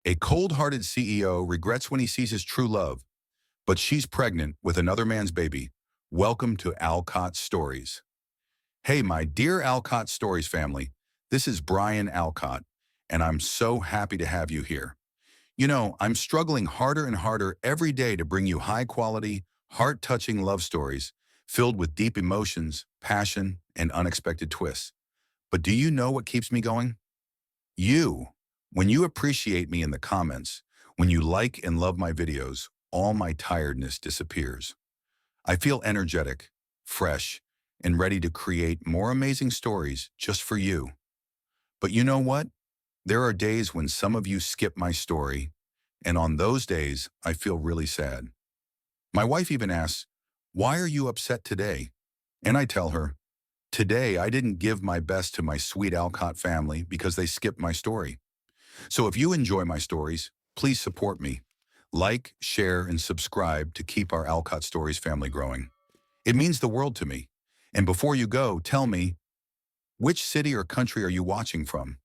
A cold-hearted CEO regrets when he sees his true love, but she's pregnant with another man's baby. Welcome to Alcott Stories. Hey, my dear Alcott Stories family, this is Brian Alcott, and I'm so happy to have you here. I'm struggling harder and harder every day to bring you high-quality, heart-touching love stories filled with deep emotions, passion, and unexpected twists. But do you know what keeps me going? You. When you appreciate me in the comments, when you like and love my videos, all my tiredness disappears. I feel energetic, fresh, and ready to create more amazing stories just for you. But you know what? There are days when some of you skip my story, and on those days, I feel really sad. My wife even asks, "Why are you upset today?" And I tell her, "Today I didn't give my best to my sweet Alcott family because they skipped my story." So if you enjoy my stories, please support me. Like, share, and subscribe to keep our Alcott Stories family growing. It means the world to me. And before you go, tell me, which city or country are you watching from?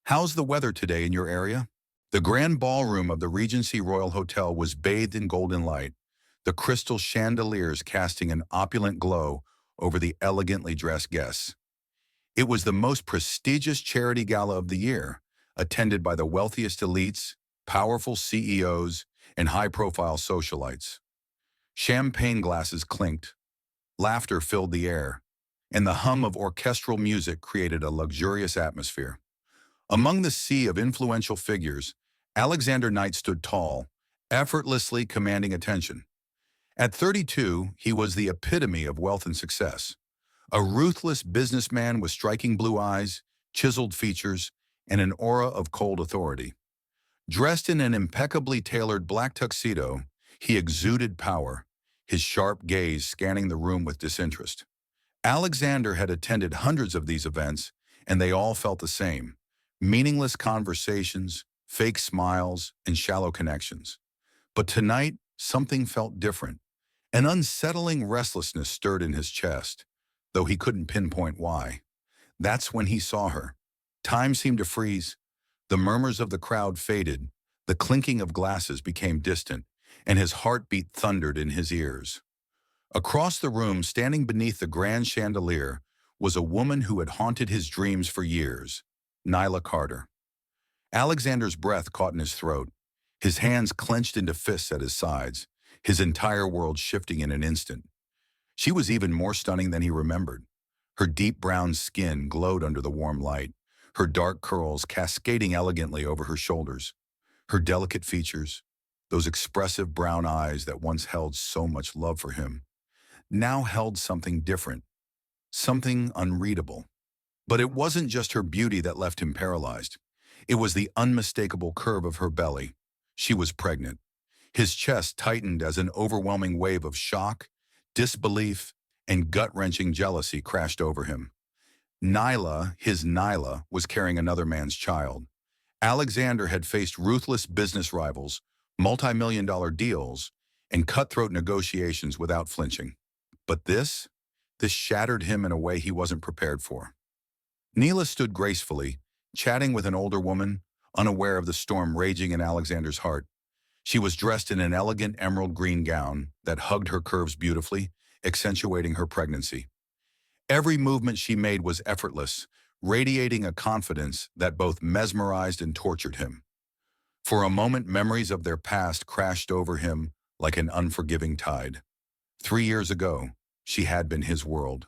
How's the weather today in your area? The grand ballroom of the Regency Royal Hotel was bathed in golden light, the crystal chandeliers casting an opulent glow over the elegantly dressed guests. It was the most prestigious charity gala of the year, attended by the wealthiest elites, powerful CEOs, and high-profile socialites. Champagne glasses clinked, laughter filled the air, and the hum of orchestral music created a luxurious atmosphere. Among the sea of influential figures, Alexander Knight stood tall, effortlessly commanding attention. At 32, he was the epitome of wealth and success. A ruthless businessman with striking blue eyes, chiseled features, and an aura of cold authority. Dressed in an impeccably tailored black tuxedo, he exuded power, his sharp gaze scanning the room with disinterest. Alexander had attended hundreds of these events, and they all felt the same: meaningless conversations, fake smiles, and shallow connections. But tonight, something felt different. An unsettling restlessness stirred in his chest, though he couldn't pinpoint why. That's when he saw her. Time seemed to freeze. The murmurs of the crowd faded, the clinking of glasses became distant, and his heartbeat thundered in his ears. Across the room, standing beneath the grand chandelier, was a woman who had haunted his dreams for years, Nyla Carter. Alexander's breath caught in his throat, his hands clenched into fists at his sides, his entire world shifting in an instant. She was even more stunning than he remembered. Her deep brown skin glowed under the warm light, her dark curls cascading elegantly over her shoulders. Her delicate features, those expressive brown eyes that once held so much love for him, now held something different, something unreadable. But it wasn't just her beauty that left him paralyzed. It was the unmistakable curve of her belly. She was pregnant. His chest tightened as an overwhelming wave of shock, disbelief, and gut-wrenching jealousy crashed over him. Nyla, was carrying another man's child. Alexander had faced ruthless business rivals, multi-million-dollar deals, and cutthroat negotiations without flinching. But this shattered him in a way he wasn't prepared for. Nyla stood gracefully, chatting with an older woman, unaware of the storm raging in Alexander's heart. She was dressed in an elegant emerald green gown that hugged her curves beautifully, accentuating her pregnancy. Every movement she made was effortless, radiating a confidence that both mesmerized and tortured him. For a moment, memories of their past crashed over him like an unforgiving tide. 3 years ago, she had been his world.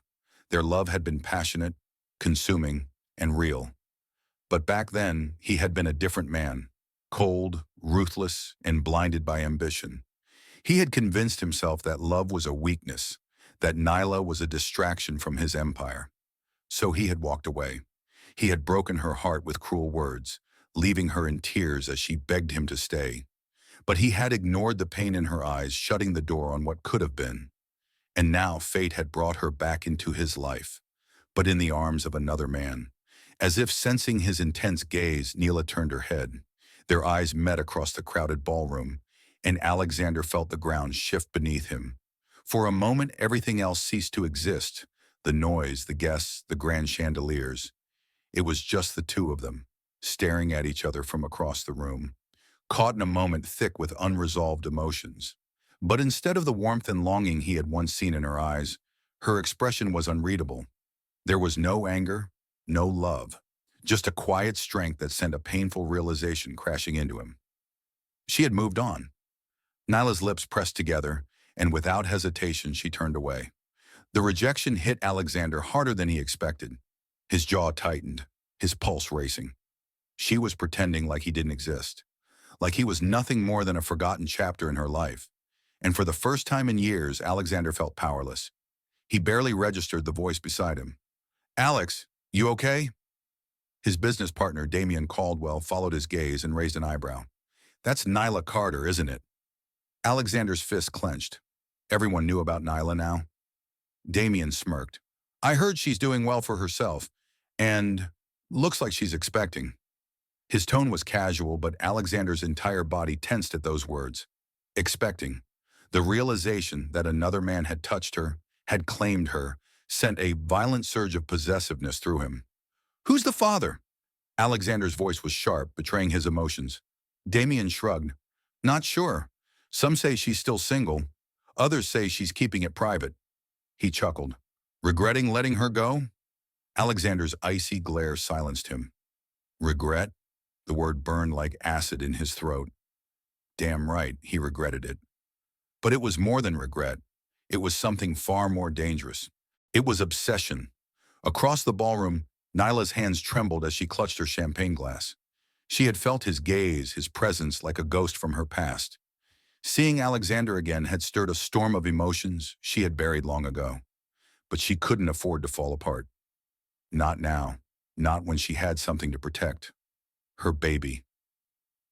Their love had been passionate, consuming, and real. But back then, he had been a different man, cold, ruthless, and blinded by ambition. He had convinced himself that love was a weakness, that Nyla was a distraction from his empire. So he had walked away. He had broken her heart with cruel words, leaving her in tears as she begged him to stay. But he had ignored the pain in her eyes, shutting the door on what could have been. And now fate had brought her back into his life, but in the arms of another man. As if sensing his intense gaze, Nyla turned her head. Their eyes met across the crowded ballroom, and Alexander felt the ground shift beneath him. For a moment, everything else ceased to exist: the noise, the guests, the grand chandeliers. It was just the two of them. staring at each other from across the room, caught in a moment thick with unresolved emotions. But instead of the warmth and longing he had once seen in her eyes, her expression was unreadable. There was no anger, no love, just a quiet strength that sent a painful realization crashing into him. She had moved on. Nyla's lips pressed together, and without hesitation she turned away. The rejection hit Alexander harder than he expected. His jaw tightened, his pulse racing. She was pretending like he didn't exist, like he was nothing more than a forgotten chapter in her life. And for the first time in years, Alexander felt powerless. He barely registered the voice beside him. "Alex, you okay?" His business partner, Damian Caldwell, followed his gaze and raised an eyebrow. "That's Nyla Carter, isn't it?" Alexander's fist clenched. Everyone knew about Nyla now. Damian smirked. "I heard she's doing well for herself, and looks like she's expecting." His tone was casual, but Alexander's entire body tensed at those words. Expecting. The realization that another man had touched her, had claimed her, sent a violent surge of possessiveness through him. "Who's the father?" Alexander's voice was sharp, betraying his emotions. Damian shrugged. "Not sure. Some say she's still single. Others say she's keeping it private." He chuckled. "Regretting letting her go?" Alexander's icy glare silenced him. Regret? The word burned like acid in his throat. Damn right, he regretted it. But it was more than regret. It was something far more dangerous. It was obsession. Across the ballroom, Nyla's hands trembled as she clutched her champagne glass. She had felt his gaze, his presence, like a ghost from her past. Seeing Alexander again had stirred a storm of emotions she had buried long ago. But she couldn't afford to fall apart. Not now. Not when she had something to protect. Her baby.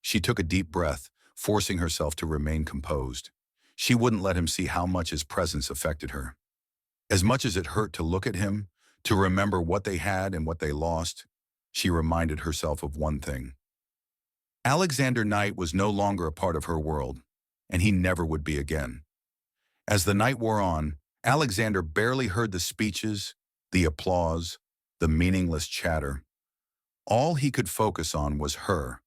She took a deep breath, forcing herself to remain composed. She wouldn't let him see how much his presence affected her. As much as it hurt to look at him, to remember what they had and what they lost, she reminded herself of one thing. Alexander Knight was no longer a part of her world, and he never would be again. As the night wore on, Alexander barely heard the speeches, the applause, the meaningless chatter. All he could focus on was her.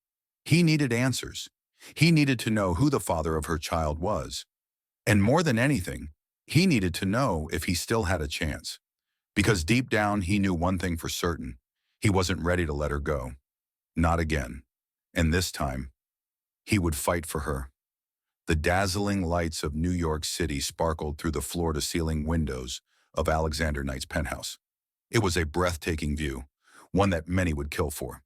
He needed answers. He needed to know who the father of her child was. And more than anything, he needed to know if he still had a chance. Because deep down, he knew one thing for certain. He wasn't ready to let her go. Not again. And this time, he would fight for her. The dazzling lights of New York City sparkled through the floor-to-ceiling windows of Alexander Knight's penthouse. It was a breathtaking view, one that many would kill for.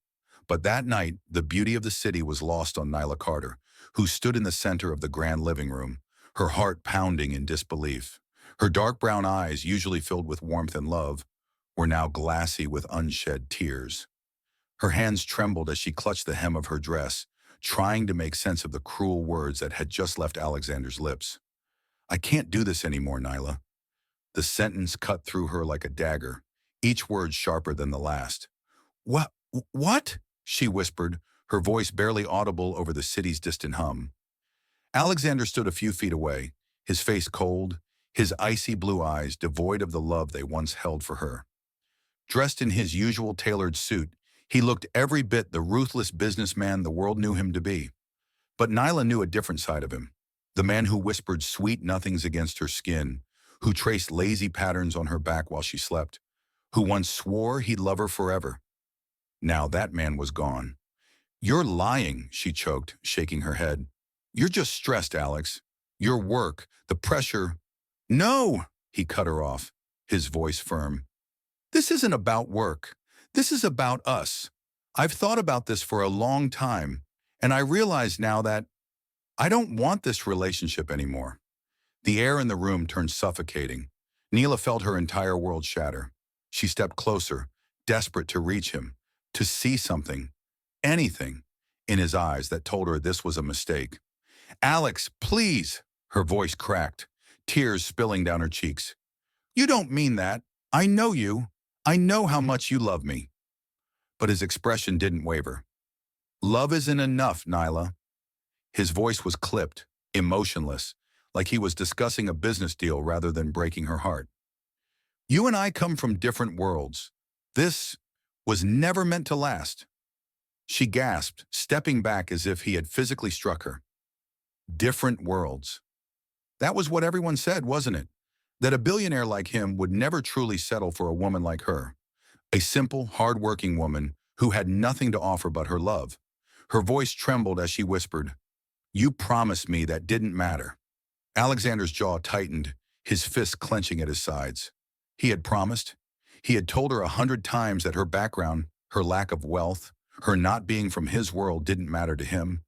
But that night, the beauty of the city was lost on Nyla Carter, who stood in the center of the grand living room, her heart pounding in disbelief. Her dark brown eyes, usually filled with warmth and love, were now glassy with unshed tears. Her hands trembled as she clutched the hem of her dress, trying to make sense of the cruel words that had just left Alexander's lips. "I can't do this anymore, Nyla." The sentence cut through her like a dagger, each word sharper than the last. "What? What?" she whispered, her voice barely audible over the city's distant hum. Alexander stood a few feet away, his face cold, his icy blue eyes devoid of the love they once held for her. Dressed in his usual tailored suit, he looked every bit the ruthless businessman the world knew him to be. But Nyla knew a different side of him, the man who whispered sweet nothings against her skin, who traced lazy patterns on her back while she slept, who once swore he'd love her forever. Now that man was gone. "You're lying," she choked, shaking her head. "You're just stressed, Alex. Your work, the pressure—" "No!" he cut her off, his voice firm. "This isn't about work. This is about us. I've thought about this for a long time, and I realize now that I don't want this relationship anymore." The air in the room turned suffocating. Nyla felt her entire world shatter. She stepped closer, desperate to reach him, to see something, anything, in his eyes that told her this was a mistake. "Alex, please!" Her voice cracked, tears spilling down her cheeks. "You don't mean that. I know you. I know how much you love me." But his expression didn't waver. "Love isn't enough, Nyla." His voice was clipped, emotionless, like he was discussing a business deal rather than breaking her heart. "You and I come from different worlds. This was never meant to last." She gasped, stepping back as if he had physically struck her. Different worlds. That was what everyone said, wasn't it? That a billionaire like him would never truly settle for a woman like her. A simple, hard-working woman who had nothing to offer but her love. Her voice trembled as she whispered, "You promised me that didn't matter." Alexander's jaw tightened, his fists clenching at his sides. He had promised. He had told her 100 times that her background, her lack of wealth, her not being from his world didn't matter to him,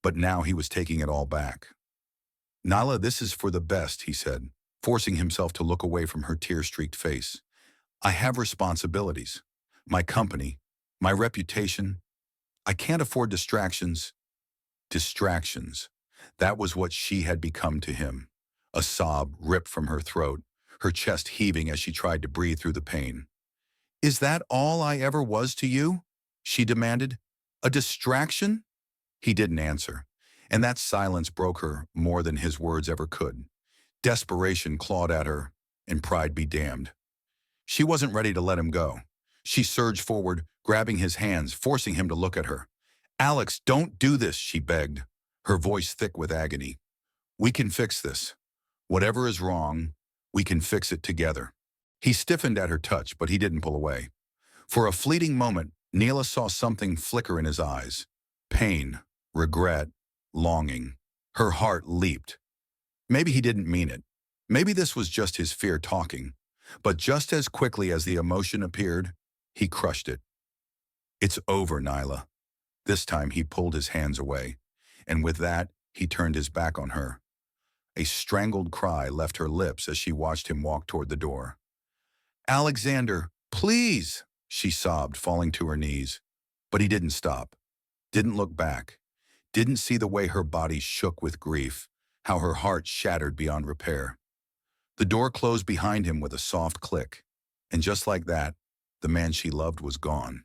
but now he was taking it all back. "Nyla, this is for the best," he said, forcing himself to look away from her tear-streaked face. "I have responsibilities. My company, my reputation. I can't afford distractions." Distractions. That was what she had become to him. A sob ripped from her throat, her chest heaving as she tried to breathe through the pain. "Is that all I ever was to you?" she demanded. "A distraction?" He didn't answer, and that silence broke her more than his words ever could. Desperation clawed at her, and pride be damned. She wasn't ready to let him go. She surged forward, grabbing his hands, forcing him to look at her. "Alex, don't do this," she begged, her voice thick with agony. "We can fix this. Whatever is wrong, we can fix it together." He stiffened at her touch, but he didn't pull away. For a fleeting moment, Nyla saw something flicker in his eyes. Pain, regret, longing. Her heart leaped. Maybe he didn't mean it. Maybe this was just his fear talking. But just as quickly as the emotion appeared, he crushed it. "It's over, Nyla." This time he pulled his hands away, and with that, he turned his back on her. A strangled cry left her lips as she watched him walk toward the door. "Alexander, please!" she sobbed, falling to her knees. But he didn't stop, didn't look back, didn't see the way her body shook with grief, how her heart shattered beyond repair. The door closed behind him with a soft click, and just like that, the man she loved was gone.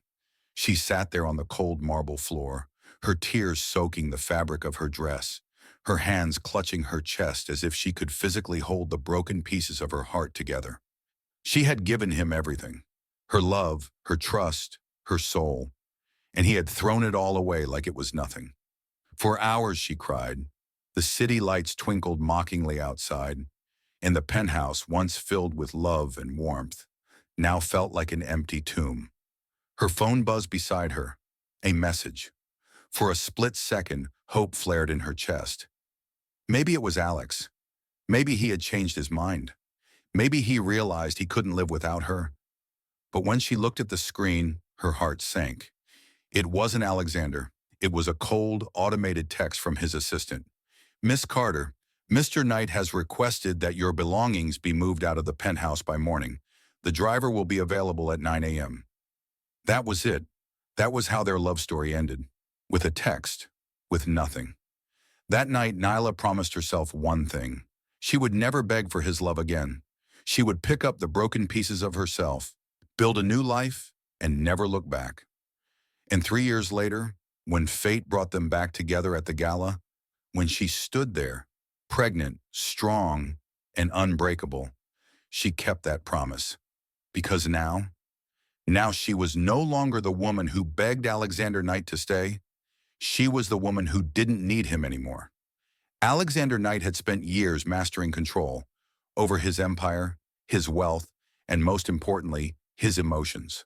She sat there on the cold marble floor, her tears soaking the fabric of her dress, her hands clutching her chest as if she could physically hold the broken pieces of her heart together. She had given him everything, her love, her trust, her soul, and he had thrown it all away like it was nothing. For hours she cried. The city lights twinkled mockingly outside, and the penthouse, once filled with love and warmth, now felt like an empty tomb. Her phone buzzed beside her, a message. For a split second, hope flared in her chest. Maybe it was Alex. Maybe he had changed his mind. Maybe he realized he couldn't live without her. But when she looked at the screen, her heart sank. It wasn't Alexander. It was a cold, automated text from his assistant. "Miss Carter, Mr. Knight has requested that your belongings be moved out of the penthouse by morning. The driver will be available at 9 a.m. That was it. That was how their love story ended. With a text. With nothing. That night, Nyla promised herself one thing. She would never beg for his love again. She would pick up the broken pieces of herself, build a new life, and never look back. And 3 years later, when fate brought them back together at the gala, when she stood there, pregnant, strong, and unbreakable, she kept that promise. Because now she was no longer the woman who begged Alexander Knight to stay. She was the woman who didn't need him anymore. Alexander Knight had spent years mastering control over his empire, his wealth, and most importantly, his emotions.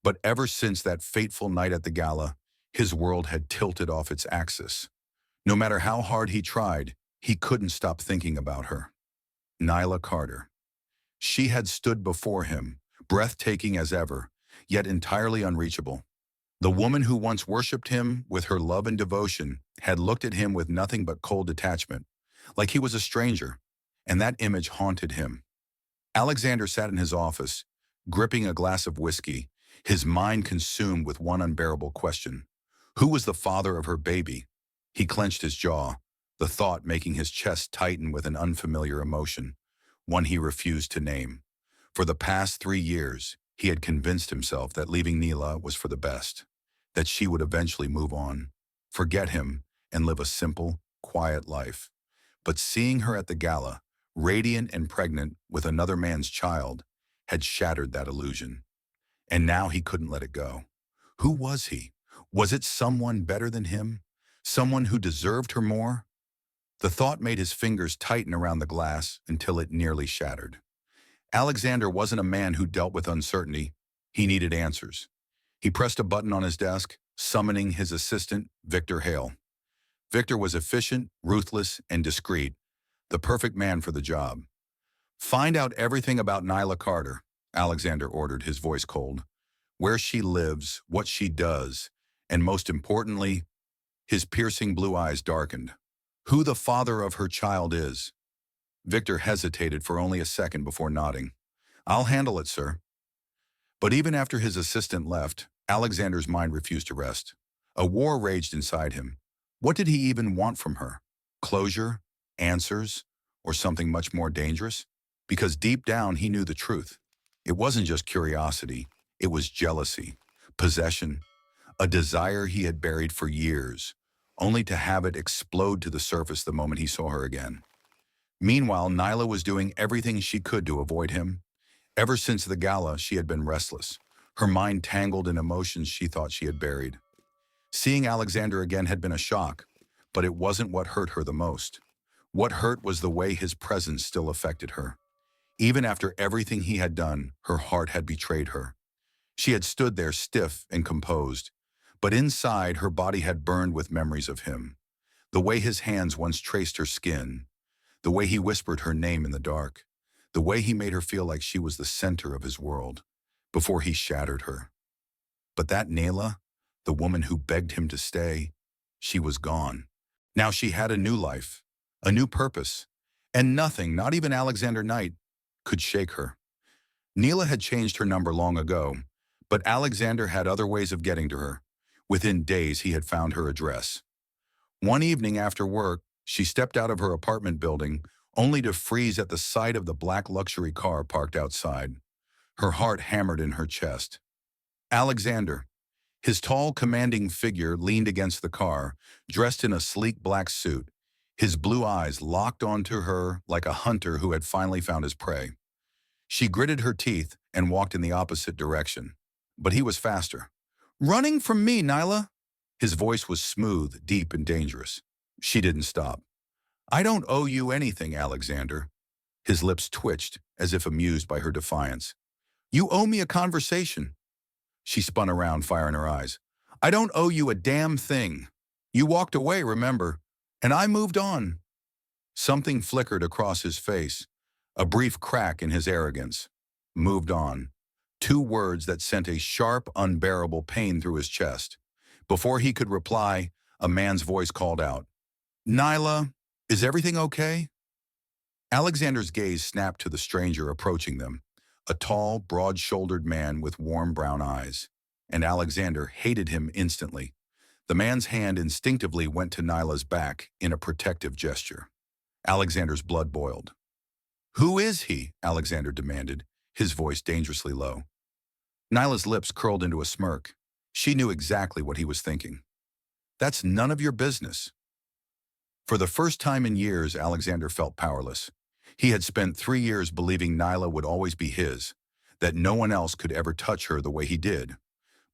But ever since that fateful night at the gala, his world had tilted off its axis. No matter how hard he tried, he couldn't stop thinking about her. Nyla Carter. She had stood before him, breathtaking as ever, yet entirely unreachable. The woman who once worshipped him with her love and devotion had looked at him with nothing but cold detachment, like he was a stranger, and that image haunted him. Alexander sat in his office, gripping a glass of whiskey, his mind consumed with one unbearable question. Who was the father of her baby? He clenched his jaw, the thought making his chest tighten with an unfamiliar emotion, one he refused to name. For the past 3 years, he had convinced himself that leaving Nyla was for the best, that she would eventually move on, forget him, and live a simple, quiet life. But seeing her at the gala, radiant and pregnant with another man's child, had shattered that illusion. And now he couldn't let it go. Who was he? Was it someone better than him? Someone who deserved her more? The thought made his fingers tighten around the glass until it nearly shattered. Alexander wasn't a man who dealt with uncertainty. He needed answers. He pressed a button on his desk, summoning his assistant, Victor Hale. Victor was efficient, ruthless, and discreet, the perfect man for the job. Find out everything about Nyla Carter, Alexander ordered, his voice cold. Where she lives, what she does, and most importantly, his piercing blue eyes darkened. Who the father of her child is. Victor hesitated for only a second before nodding. I'll handle it, sir. But even after his assistant left, Alexander's mind refused to rest. A war raged inside him. What did he even want from her? Closure? Answers? Or something much more dangerous? Because deep down he knew the truth. It wasn't just curiosity. It was jealousy, possession, a desire he had buried for years, only to have it explode to the surface the moment he saw her again. Meanwhile, Nyla was doing everything she could to avoid him. Ever since the gala, she had been restless, her mind tangled in emotions she thought she had buried. Seeing Alexander again had been a shock, but it wasn't what hurt her the most. What hurt was the way his presence still affected her. Even after everything he had done, her heart had betrayed her. She had stood there stiff and composed, but inside her body had burned with memories of him. The way his hands once traced her skin, the way he whispered her name in the dark, the way he made her feel like she was the center of his world, before he shattered her. But that Nyla, the woman who begged him to stay, she was gone. Now she had a new life, a new purpose, and nothing, not even Alexander Knight, could shake her. Nyla had changed her number long ago, but Alexander had other ways of getting to her. Within days, he had found her address. One evening after work, she stepped out of her apartment building, only to freeze at the sight of the black luxury car parked outside. Her heart hammered in her chest. Alexander, his tall, commanding figure, leaned against the car, dressed in a sleek black suit, his blue eyes locked onto her like a hunter who had finally found his prey. She gritted her teeth and walked in the opposite direction. But he was faster. Running from me, Nyla? His voice was smooth, deep, and dangerous. She didn't stop. I don't owe you anything, Alexander. His lips twitched, as if amused by her defiance. You owe me a conversation. She spun around, fire in her eyes. I don't owe you a damn thing. You walked away, remember, and I moved on. Something flickered across his face, a brief crack in his arrogance. Moved on. Two words that sent a sharp, unbearable pain through his chest. Before he could reply, a man's voice called out, Nyla, is everything okay? Alexander's gaze snapped to the stranger approaching them, a tall, broad-shouldered man with warm brown eyes. And Alexander hated him instantly. The man's hand instinctively went to Nyla's back in a protective gesture. Alexander's blood boiled. Who is he? Alexander demanded, his voice dangerously low. Nyla's lips curled into a smirk. She knew exactly what he was thinking. That's none of your business. For the first time in years, Alexander felt powerless. He had spent 3 years believing Nyla would always be his, that no one else could ever touch her the way he did.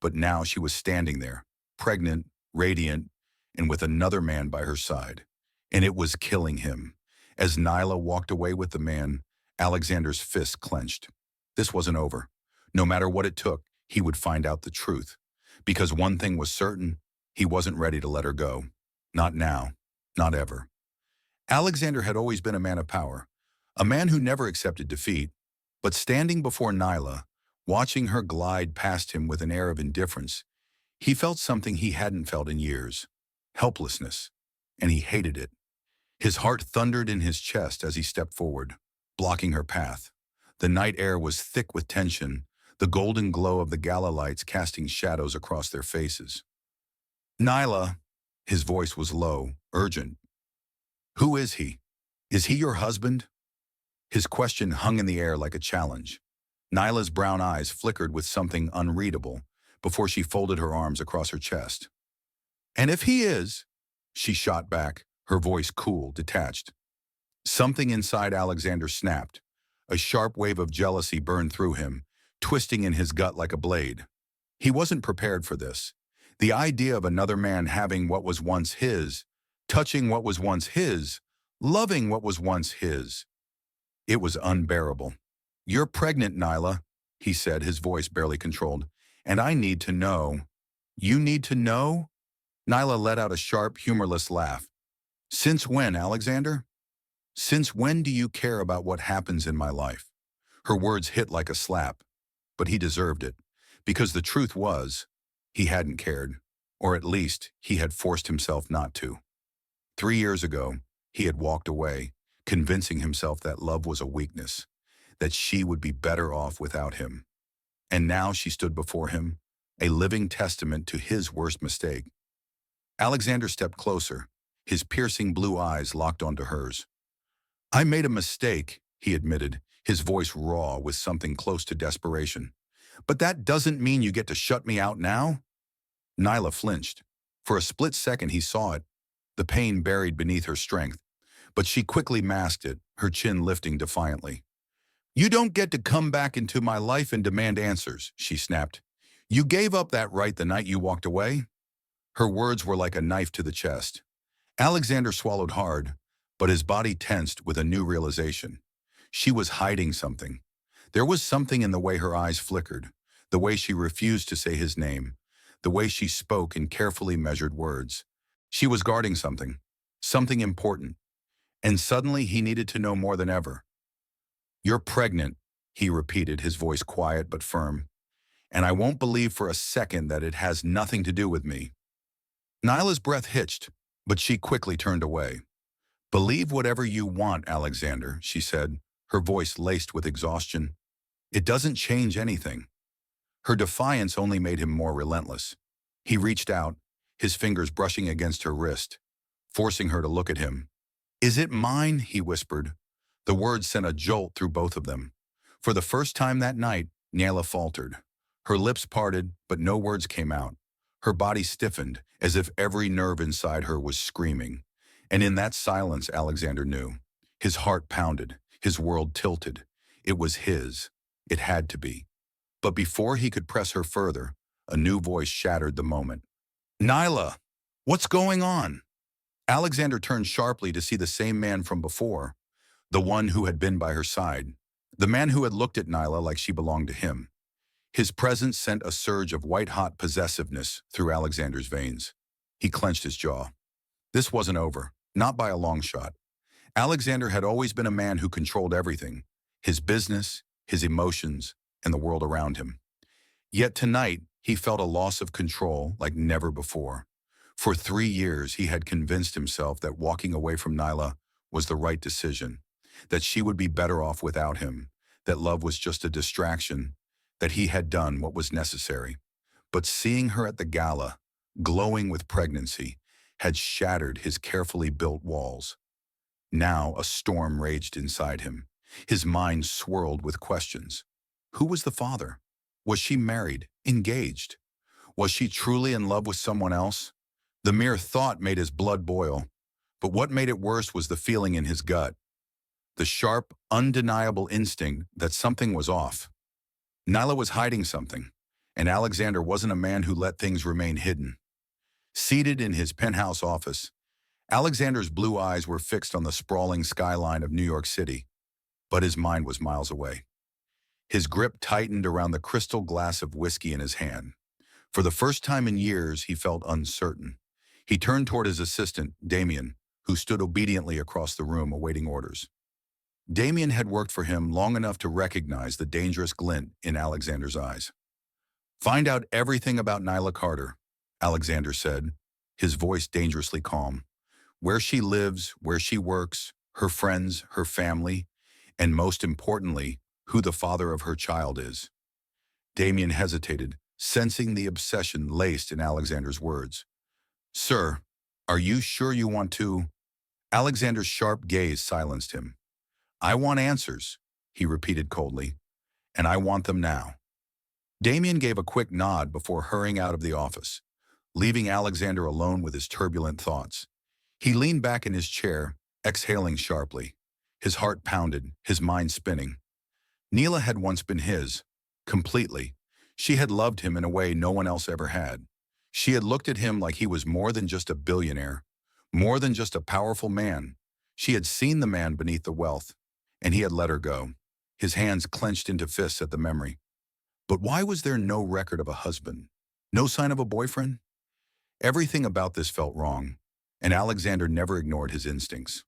But now she was standing there, pregnant, radiant, and with another man by her side. And it was killing him. As Nyla walked away with the man, Alexander's fists clenched. This wasn't over. No matter what it took, he would find out the truth. Because one thing was certain, he wasn't ready to let her go. Not now. Not ever. Alexander had always been a man of power, a man who never accepted defeat, but standing before Nyla, watching her glide past him with an air of indifference, he felt something he hadn't felt in years, helplessness, and he hated it. His heart thundered in his chest as he stepped forward, blocking her path. The night air was thick with tension, the golden glow of the gala lights casting shadows across their faces. Nyla, his voice was low, urgent. Who is he? Is he your husband? His question hung in the air like a challenge. Nyla's brown eyes flickered with something unreadable before she folded her arms across her chest. And if he is, she shot back, her voice cool, detached. Something inside Alexander snapped. A sharp wave of jealousy burned through him, twisting in his gut like a blade. He wasn't prepared for this. The idea of another man having what was once his, touching what was once his, loving what was once his. It was unbearable. "You're pregnant, Nyla," he said, his voice barely controlled. "And I need to know." "You need to know?" Nyla let out a sharp, humorless laugh. "Since when, Alexander? Since when do you care about what happens in my life?" Her words hit like a slap, but he deserved it, because the truth was, he hadn't cared, or at least he had forced himself not to. 3 years ago, he had walked away, convincing himself that love was a weakness, that she would be better off without him. And now she stood before him, a living testament to his worst mistake. Alexander stepped closer, his piercing blue eyes locked onto hers. "I made a mistake," he admitted, his voice raw with something close to desperation. "But that doesn't mean you get to shut me out now?" Nyla flinched. For a split second he saw it, the pain buried beneath her strength. But she quickly masked it, her chin lifting defiantly. "You don't get to come back into my life and demand answers," she snapped. "You gave up that right the night you walked away." Her words were like a knife to the chest. Alexander swallowed hard, but his body tensed with a new realization. She was hiding something. There was something in the way her eyes flickered, the way she refused to say his name, the way she spoke in carefully measured words. She was guarding something, something important, and suddenly he needed to know more than ever. "You're pregnant," he repeated, his voice quiet but firm, "and I won't believe for a second that it has nothing to do with me." Nyla's breath hitched, but she quickly turned away. "Believe whatever you want, Alexander," she said, her voice laced with exhaustion. "It doesn't change anything." Her defiance only made him more relentless. He reached out, his fingers brushing against her wrist, forcing her to look at him. "Is it mine?" he whispered. The words sent a jolt through both of them. For the first time that night, Nyla faltered. Her lips parted, but no words came out. Her body stiffened, as if every nerve inside her was screaming. And in that silence, Alexander knew. His heart pounded, his world tilted. It was his. It had to be. But before he could press her further, a new voice shattered the moment. "Nyla, what's going on?" Alexander turned sharply to see the same man from before, the one who had been by her side, the man who had looked at Nyla like she belonged to him. His presence sent a surge of white-hot possessiveness through Alexander's veins. He clenched his jaw. This wasn't over, not by a long shot. Alexander had always been a man who controlled everything, his business, his emotions, and the world around him. Yet tonight, he felt a loss of control like never before. For 3 years, he had convinced himself that walking away from Nyla was the right decision, that she would be better off without him, that love was just a distraction, that he had done what was necessary. But seeing her at the gala, glowing with pregnancy, had shattered his carefully built walls. Now a storm raged inside him. His mind swirled with questions. Who was the father? Was she married, engaged? Was she truly in love with someone else? The mere thought made his blood boil. But what made it worse was the feeling in his gut. The sharp, undeniable instinct that something was off. Nyla was hiding something, and Alexander wasn't a man who let things remain hidden. Seated in his penthouse office, Alexander's blue eyes were fixed on the sprawling skyline of New York City, but his mind was miles away. His grip tightened around the crystal glass of whiskey in his hand. For the first time in years, he felt uncertain. He turned toward his assistant, Damien, who stood obediently across the room awaiting orders. Damien had worked for him long enough to recognize the dangerous glint in Alexander's eyes. "Find out everything about Nyla Carter," Alexander said, his voice dangerously calm. "Where she lives, where she works, her friends, her family, and most importantly, who the father of her child is." Damien hesitated, sensing the obsession laced in Alexander's words. "Sir, are you sure you want to?" Alexander's sharp gaze silenced him. "I want answers," he repeated coldly, "and I want them now." Damien gave a quick nod before hurrying out of the office, leaving Alexander alone with his turbulent thoughts. He leaned back in his chair, exhaling sharply. His heart pounded, his mind spinning. Nyla had once been his, completely. She had loved him in a way no one else ever had. She had looked at him like he was more than just a billionaire, more than just a powerful man. She had seen the man beneath the wealth, and he had let her go, his hands clenched into fists at the memory. But why was there no record of a husband? No sign of a boyfriend? Everything about this felt wrong, and Alexander never ignored his instincts.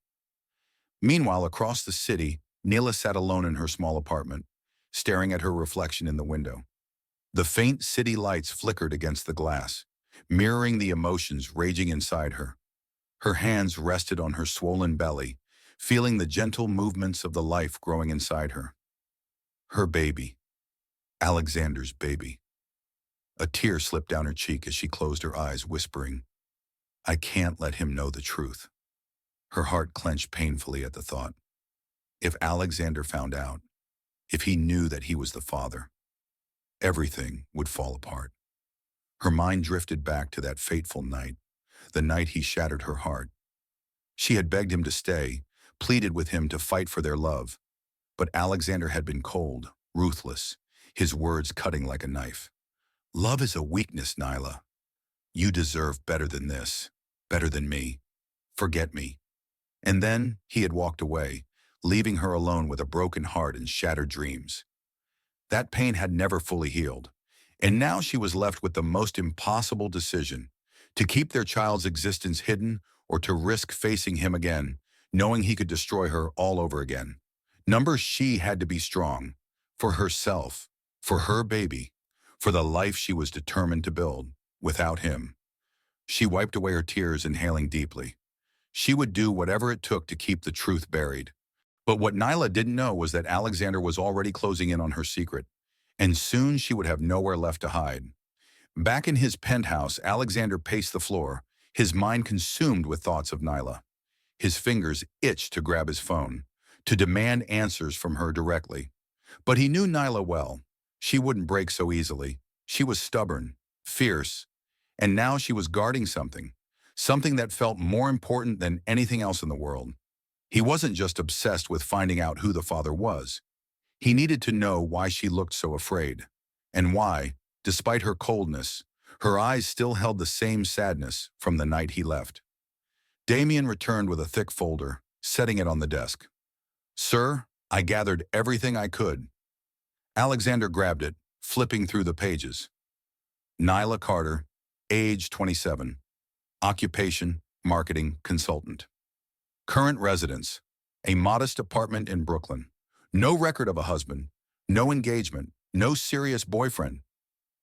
Meanwhile, across the city, Nyla sat alone in her small apartment, staring at her reflection in the window. The faint city lights flickered against the glass, mirroring the emotions raging inside her. Her hands rested on her swollen belly, feeling the gentle movements of the life growing inside her. Her baby. Alexander's baby. A tear slipped down her cheek as she closed her eyes, whispering, "I can't let him know the truth." Her heart clenched painfully at the thought. If Alexander found out, if he knew that he was the father, everything would fall apart. Her mind drifted back to that fateful night, the night he shattered her heart. She had begged him to stay, pleaded with him to fight for their love. But Alexander had been cold, ruthless, his words cutting like a knife. "Love is a weakness, Nyla. You deserve better than this, better than me. Forget me." And then he had walked away, leaving her alone with a broken heart and shattered dreams. That pain had never fully healed, and now she was left with the most impossible decision: to keep their child's existence hidden or to risk facing him again, knowing he could destroy her all over again. She had to be strong, for herself, for her baby, for the life she was determined to build, without him. She wiped away her tears, inhaling deeply. She would do whatever it took to keep the truth buried. But what Nyla didn't know was that Alexander was already closing in on her secret, and soon she would have nowhere left to hide. Back in his penthouse, Alexander paced the floor, his mind consumed with thoughts of Nyla. His fingers itched to grab his phone, to demand answers from her directly. But he knew Nyla well. She wouldn't break so easily. She was stubborn, fierce, and now she was guarding something that felt more important than anything else in the world. He wasn't just obsessed with finding out who the father was. He needed to know why she looked so afraid, and why, despite her coldness, her eyes still held the same sadness from the night he left. Damien returned with a thick folder, setting it on the desk. "Sir, I gathered everything I could." Alexander grabbed it, flipping through the pages. Nyla Carter, age 27. Occupation, marketing consultant. Current residence, a modest apartment in Brooklyn. No record of a husband, no engagement, no serious boyfriend.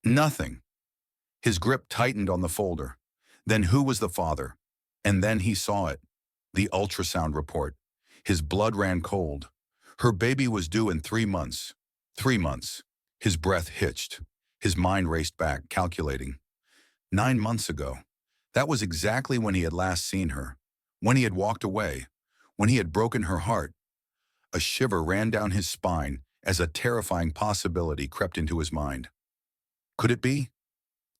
Nothing. His grip tightened on the folder. Then who was the father? And then he saw it. The ultrasound report. His blood ran cold. Her baby was due in 3 months. 3 months. His breath hitched. His mind raced back, calculating. 9 months ago. That was exactly when he had last seen her. When he had walked away. When he had broken her heart. A shiver ran down his spine as a terrifying possibility crept into his mind. Could it be?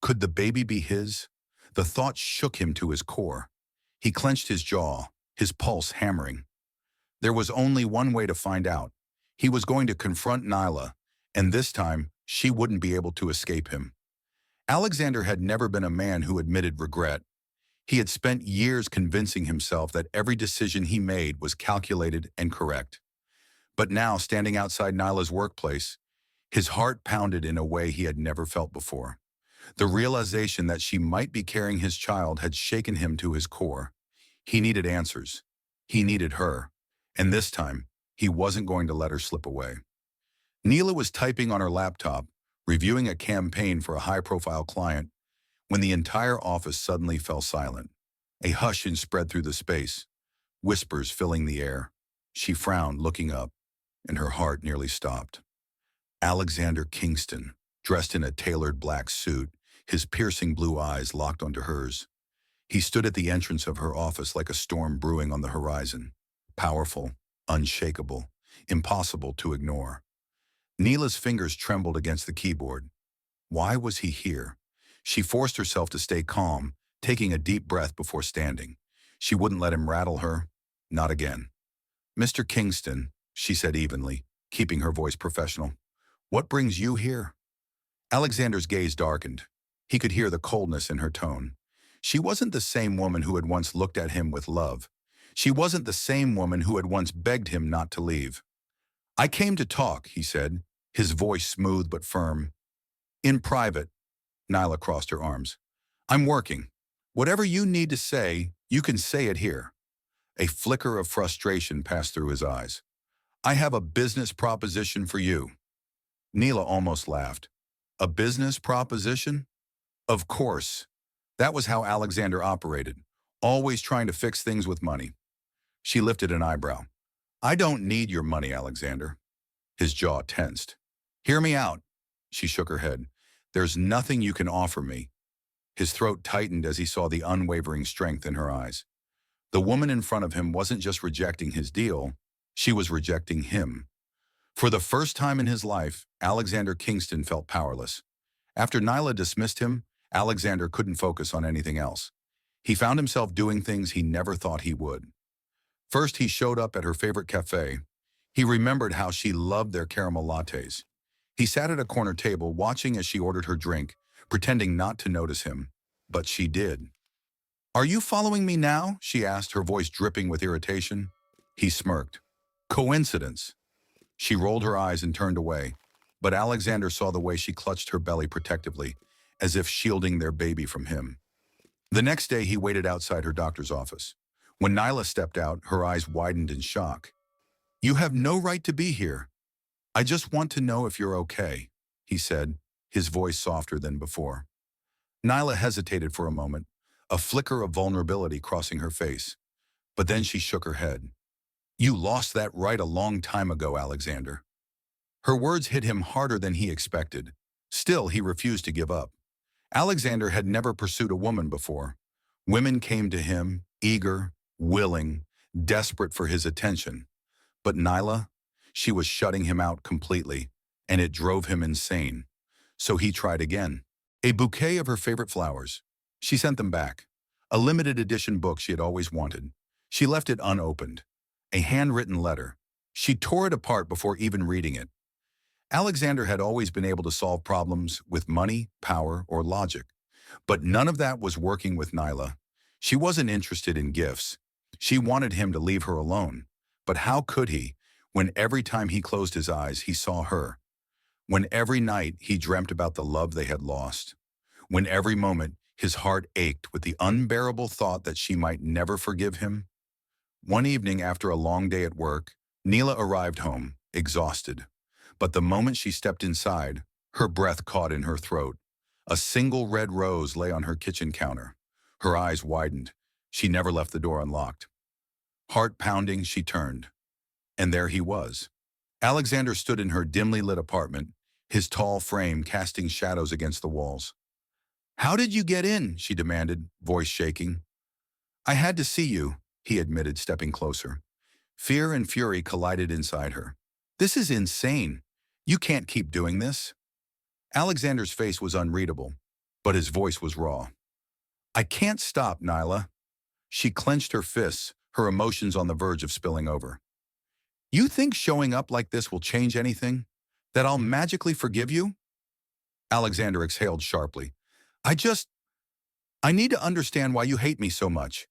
Could the baby be his? The thought shook him to his core. He clenched his jaw, his pulse hammering. There was only one way to find out. He was going to confront Nyla, and this time she wouldn't be able to escape him. Alexander had never been a man who admitted regret. He had spent years convincing himself that every decision he made was calculated and correct. But now, standing outside Nyla's workplace, his heart pounded in a way he had never felt before. The realization that she might be carrying his child had shaken him to his core. He needed answers. He needed her. And this time, he wasn't going to let her slip away. Nyla was typing on her laptop, reviewing a campaign for a high-profile client, when the entire office suddenly fell silent. A hush spread through the space, whispers filling the air. She frowned, looking up, and her heart nearly stopped. Alexander Kingston, dressed in a tailored black suit, his piercing blue eyes locked onto hers. He stood at the entrance of her office like a storm brewing on the horizon. Powerful, unshakable, impossible to ignore. Nyla's fingers trembled against the keyboard. Why was he here? She forced herself to stay calm, taking a deep breath before standing. She wouldn't let him rattle her. Not again. "Mr. Kingston," she said evenly, keeping her voice professional. "What brings you here?" Alexander's gaze darkened. He could hear the coldness in her tone. She wasn't the same woman who had once looked at him with love. She wasn't the same woman who had once begged him not to leave. "I came to talk," he said, his voice smooth but firm. "In private." Nyla crossed her arms. "I'm working. Whatever you need to say, you can say it here." A flicker of frustration passed through his eyes. "I have a business proposition for you." Nyla almost laughed. A business proposition? Of course. That was how Alexander operated, always trying to fix things with money. She lifted an eyebrow. "I don't need your money, Alexander." His jaw tensed. "Hear me out." She shook her head. "There's nothing you can offer me." His throat tightened as he saw the unwavering strength in her eyes. The woman in front of him wasn't just rejecting his deal, she was rejecting him. For the first time in his life, Alexander Kingston felt powerless. After Nyla dismissed him, Alexander couldn't focus on anything else. He found himself doing things he never thought he would. First, he showed up at her favorite cafe. He remembered how she loved their caramel lattes. He sat at a corner table watching as she ordered her drink, pretending not to notice him. But she did. "Are you following me now?" she asked, her voice dripping with irritation. He smirked. "Coincidence." She rolled her eyes and turned away, but Alexander saw the way she clutched her belly protectively, as if shielding their baby from him. The next day, he waited outside her doctor's office. When Nyla stepped out, her eyes widened in shock. "You have no right to be here. I just want to know if you're okay," he said, his voice softer than before. Nyla hesitated for a moment, a flicker of vulnerability crossing her face. But then she shook her head. "You lost that right a long time ago, Alexander." Her words hit him harder than he expected. Still, he refused to give up. Alexander had never pursued a woman before. Women came to him, eager, willing, desperate for his attention. But Nyla, she was shutting him out completely, and it drove him insane. So he tried again. A bouquet of her favorite flowers. She sent them back. A limited edition book she had always wanted. She left it unopened. A handwritten letter. She tore it apart before even reading it. Alexander had always been able to solve problems with money, power, or logic. But none of that was working with Nyla. She wasn't interested in gifts. She wanted him to leave her alone. But how could he, when every time he closed his eyes, he saw her? When every night he dreamt about the love they had lost? When every moment his heart ached with the unbearable thought that she might never forgive him? One evening after a long day at work, Nyla arrived home, exhausted. But the moment she stepped inside, her breath caught in her throat. A single red rose lay on her kitchen counter. Her eyes widened. She never left the door unlocked. Heart pounding, she turned. And there he was. Alexander stood in her dimly lit apartment, his tall frame casting shadows against the walls. "How did you get in?" she demanded, voice shaking. "I had to see you," he admitted, stepping closer. Fear and fury collided inside her. "This is insane. You can't keep doing this." Alexander's face was unreadable, but his voice was raw. "I can't stop, Nyla." She clenched her fists, her emotions on the verge of spilling over. "You think showing up like this will change anything? That I'll magically forgive you?" Alexander exhaled sharply. I need to understand why you hate me so much."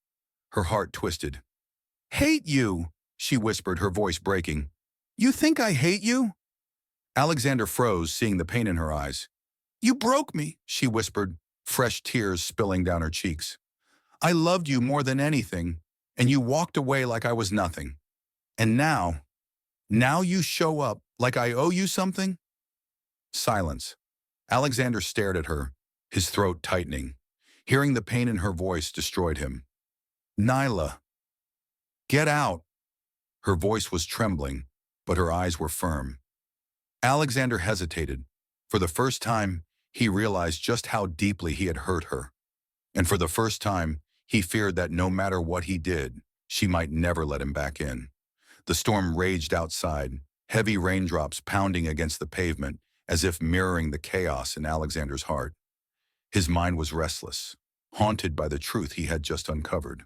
Her heart twisted. "Hate you?" she whispered, her voice breaking. "You think I hate you?" Alexander froze, seeing the pain in her eyes. "You broke me," she whispered, fresh tears spilling down her cheeks. "I loved you more than anything, and you walked away like I was nothing. And now you show up like I owe you something?" Silence. Alexander stared at her, his throat tightening. Hearing the pain in her voice destroyed him. "Nyla, get out." Her voice was trembling, but her eyes were firm. Alexander hesitated. For the first time, he realized just how deeply he had hurt her. And for the first time, he feared that no matter what he did, she might never let him back in. The storm raged outside, heavy raindrops pounding against the pavement as if mirroring the chaos in Alexander's heart. His mind was restless, haunted by the truth he had just uncovered.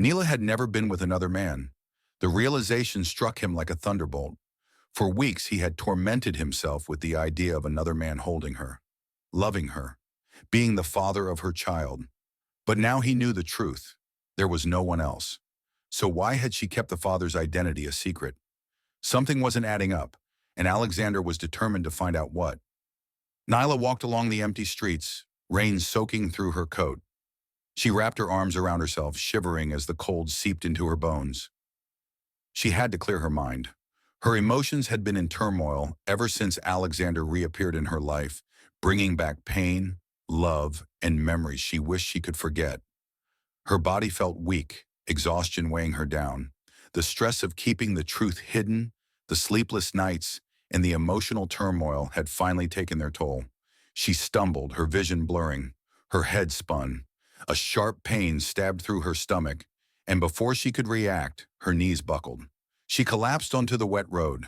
Nyla had never been with another man. The realization struck him like a thunderbolt. For weeks he had tormented himself with the idea of another man holding her, loving her. being the father of her child. But now he knew the truth. There was no one else. So why had she kept the father's identity a secret? Something wasn't adding up, and Alexander was determined to find out what. Nyla walked along the empty streets, rain soaking through her coat. She wrapped her arms around herself, shivering as the cold seeped into her bones. She had to clear her mind. Her emotions had been in turmoil ever since Alexander reappeared in her life, bringing back pain, love, and memories she wished she could forget. Her body felt weak, exhaustion weighing her down. The stress of keeping the truth hidden, the sleepless nights, and the emotional turmoil had finally taken their toll. She stumbled, her vision blurring. Her head spun. A sharp pain stabbed through her stomach, and before she could react, her knees buckled. She collapsed onto the wet road.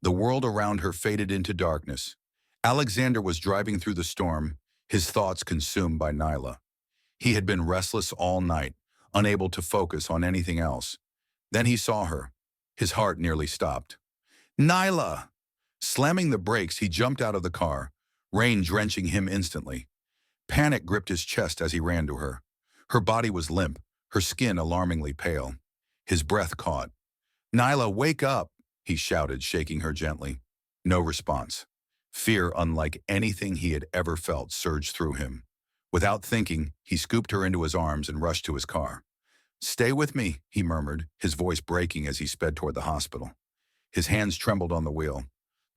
The world around her faded into darkness. Alexander was driving through the storm, his thoughts consumed by Nyla. He had been restless all night, unable to focus on anything else. Then he saw her. His heart nearly stopped. Nyla! Slamming the brakes, he jumped out of the car, rain drenching him instantly. Panic gripped his chest as he ran to her. Her body was limp, her skin alarmingly pale. His breath caught. Nyla, wake up, he shouted, shaking her gently. No response. Fear unlike anything he had ever felt surged through him. Without thinking, he scooped her into his arms and rushed to his car. Stay with me, he murmured, his voice breaking as he sped toward the hospital. His hands trembled on the wheel.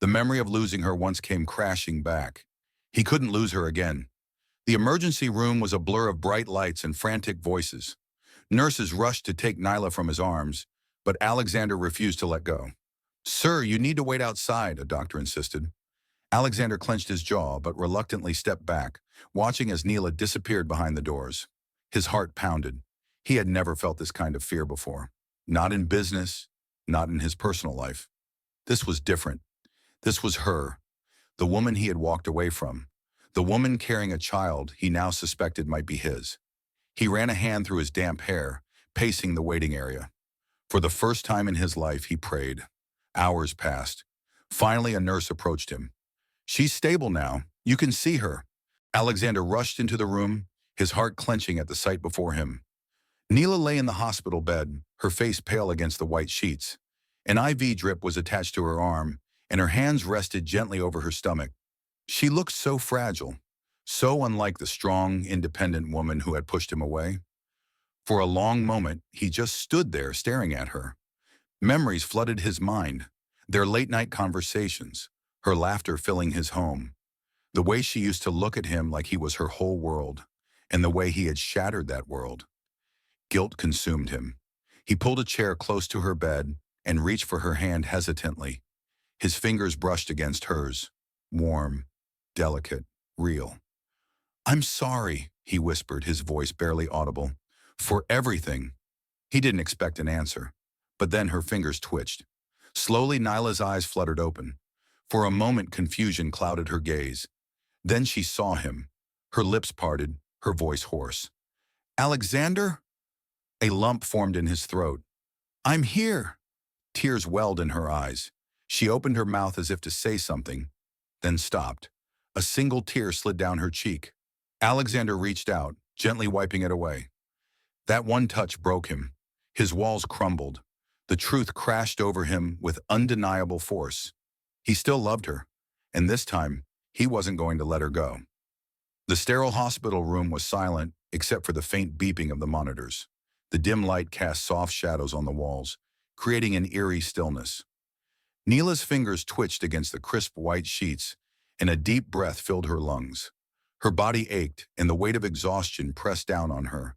The memory of losing her once came crashing back. He couldn't lose her again. The emergency room was a blur of bright lights and frantic voices. Nurses rushed to take Nyla from his arms, but Alexander refused to let go. Sir, you need to wait outside, a doctor insisted. Alexander clenched his jaw, but reluctantly stepped back, watching as Nyla disappeared behind the doors. His heart pounded. He had never felt this kind of fear before. Not in business, not in his personal life. This was different. This was her, the woman he had walked away from, the woman carrying a child he now suspected might be his. He ran a hand through his damp hair, pacing the waiting area. For the first time in his life, he prayed. Hours passed. Finally, a nurse approached him. She's stable now. You can see her. Alexander rushed into the room, his heart clenching at the sight before him. Nyla lay in the hospital bed, her face pale against the white sheets. An IV drip was attached to her arm, and her hands rested gently over her stomach. She looked so fragile, so unlike the strong, independent woman who had pushed him away. For a long moment, he just stood there staring at her. Memories flooded his mind, their late-night conversations, her laughter filling his home, the way she used to look at him like he was her whole world, and the way he had shattered that world. Guilt consumed him. He pulled a chair close to her bed and reached for her hand hesitantly. His fingers brushed against hers, warm, delicate, real. I'm sorry, he whispered, his voice barely audible, for everything. He didn't expect an answer, but then her fingers twitched. Slowly, Nyla's eyes fluttered open. For a moment, confusion clouded her gaze. Then she saw him. Her lips parted, her voice hoarse. Alexander? A lump formed in his throat. I'm here. Tears welled in her eyes. She opened her mouth as if to say something, then stopped. A single tear slid down her cheek. Alexander reached out, gently wiping it away. That one touch broke him. His walls crumbled. The truth crashed over him with undeniable force. He still loved her, and this time, he wasn't going to let her go. The sterile hospital room was silent except for the faint beeping of the monitors. The dim light cast soft shadows on the walls, creating an eerie stillness. Nyla's fingers twitched against the crisp white sheets, and a deep breath filled her lungs. Her body ached, and the weight of exhaustion pressed down on her.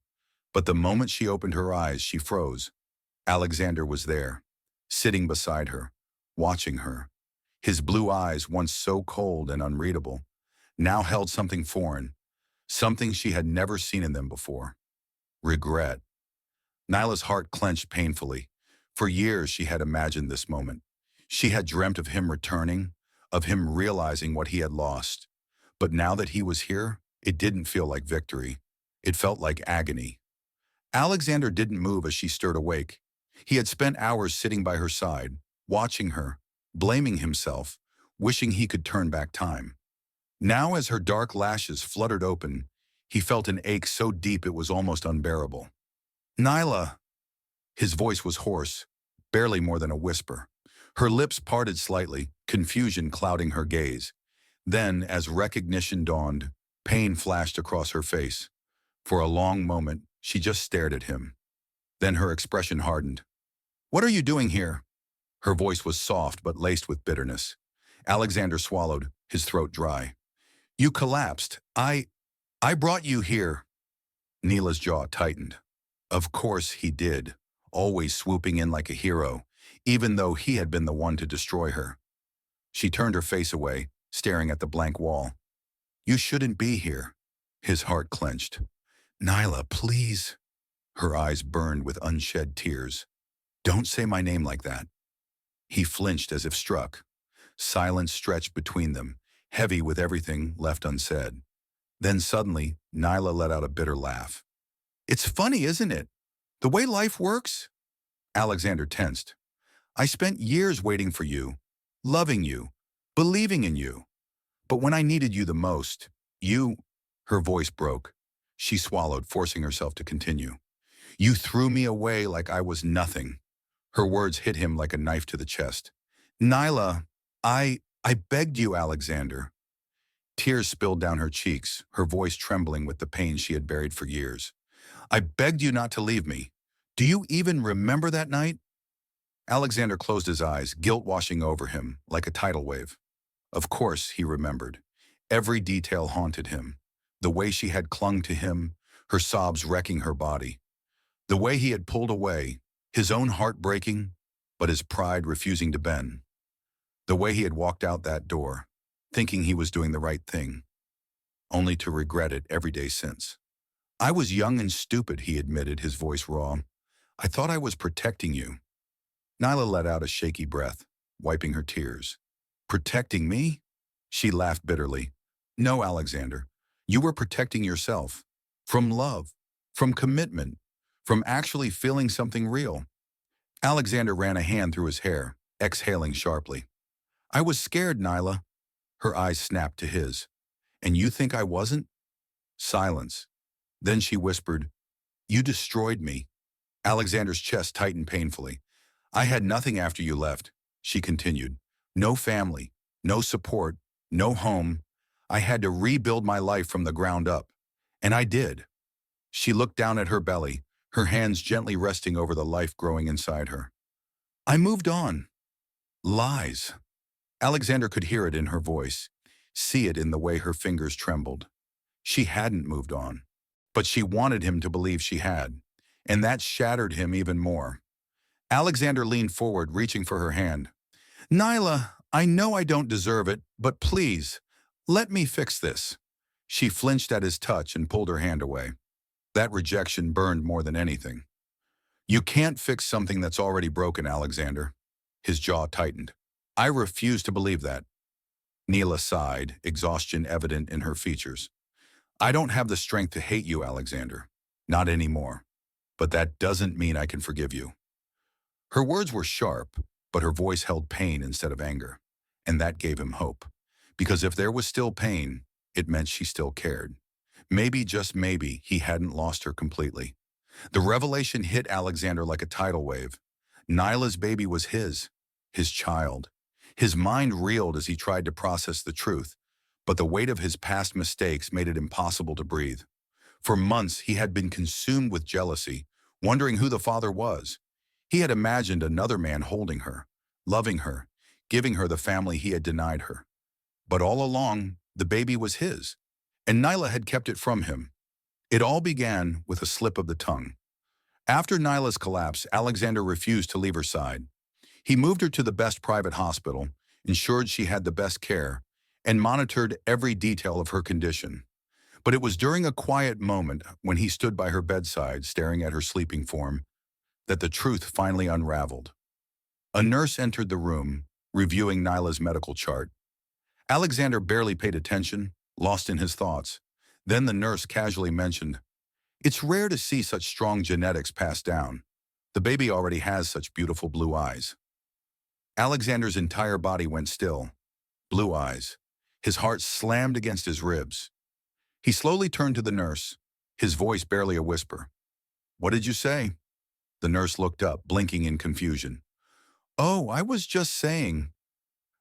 But the moment she opened her eyes, she froze. Alexander was there, sitting beside her, watching her. His blue eyes, once so cold and unreadable, now held something foreign, something she had never seen in them before. Regret. Nyla's heart clenched painfully. For years she had imagined this moment. She had dreamt of him returning, of him realizing what he had lost. But now that he was here, it didn't feel like victory. It felt like agony. Alexander didn't move as she stirred awake. He had spent hours sitting by her side, watching her, blaming himself, wishing he could turn back time. Now as her dark lashes fluttered open, he felt an ache so deep it was almost unbearable. Nyla! His voice was hoarse, barely more than a whisper. Her lips parted slightly, confusion clouding her gaze. Then, as recognition dawned, pain flashed across her face. For a long moment, she just stared at him. Then her expression hardened. "What are you doing here?" Her voice was soft but laced with bitterness. Alexander swallowed, his throat dry. "You collapsed. I brought you here." Neela's jaw tightened. Of course he did, always swooping in like a hero, even though he had been the one to destroy her. She turned her face away, staring at the blank wall. "You shouldn't be here." His heart clenched. "Nyla, please." Her eyes burned with unshed tears. "Don't say my name like that." He flinched as if struck. Silence stretched between them, heavy with everything left unsaid. Then suddenly, Nyla let out a bitter laugh. "It's funny, isn't it? The way life works?" Alexander tensed. "I spent years waiting for you, loving you, believing in you. But when I needed you the most, you—" Her voice broke. She swallowed, forcing herself to continue. "You threw me away like I was nothing." Her words hit him like a knife to the chest. "Nyla, I begged you, Alexander." Tears spilled down her cheeks, her voice trembling with the pain she had buried for years. "I begged you not to leave me. Do you even remember that night?" Alexander closed his eyes, guilt washing over him like a tidal wave. Of course he remembered. Every detail haunted him. The way she had clung to him, her sobs wrecking her body. The way he had pulled away, his own heart breaking, but his pride refusing to bend. The way he had walked out that door, thinking he was doing the right thing, only to regret it every day since. "I was young and stupid," he admitted, his voice raw. "I thought I was protecting you." Nyla let out a shaky breath, wiping her tears. "Protecting me?" She laughed bitterly. "No, Alexander. You were protecting yourself. From love. From commitment. From actually feeling something real." Alexander ran a hand through his hair, exhaling sharply. "I was scared, Nyla." Her eyes snapped to his. "And you think I wasn't?" Silence. Then she whispered, "You destroyed me." Alexander's chest tightened painfully. "I had nothing after you left," she continued. "No family, no support, no home. I had to rebuild my life from the ground up. And I did." She looked down at her belly, her hands gently resting over the life growing inside her. "I moved on." Lies. Alexander could hear it in her voice, see it in the way her fingers trembled. She hadn't moved on. But she wanted him to believe she had, and that shattered him even more. Alexander leaned forward, reaching for her hand. "Nyla, I know I don't deserve it, but please, let me fix this." She flinched at his touch and pulled her hand away. That rejection burned more than anything. "You can't fix something that's already broken, Alexander." His jaw tightened. "I refuse to believe that." Nyla sighed, exhaustion evident in her features. "I don't have the strength to hate you, Alexander. Not anymore. But that doesn't mean I can forgive you." Her words were sharp, but her voice held pain instead of anger. And that gave him hope. Because if there was still pain, it meant she still cared. Maybe, just maybe, he hadn't lost her completely. The revelation hit Alexander like a tidal wave. Nyla's baby was his child. His mind reeled as he tried to process the truth, but the weight of his past mistakes made it impossible to breathe. For months, he had been consumed with jealousy, wondering who the father was. He had imagined another man holding her, loving her, giving her the family he had denied her. But all along, the baby was his, and Nyla had kept it from him. It all began with a slip of the tongue. After Nyla's collapse, Alexander refused to leave her side. He moved her to the best private hospital, ensured she had the best care, and monitored every detail of her condition. But it was during a quiet moment when he stood by her bedside, staring at her sleeping form, that the truth finally unraveled. A nurse entered the room, reviewing Nyla's medical chart. Alexander barely paid attention, lost in his thoughts. Then the nurse casually mentioned, "It's rare to see such strong genetics passed down. The baby already has such beautiful blue eyes." Alexander's entire body went still. Blue eyes. His heart slammed against his ribs. He slowly turned to the nurse, his voice barely a whisper. "What did you say?" The nurse looked up, blinking in confusion. "Oh, I was just saying.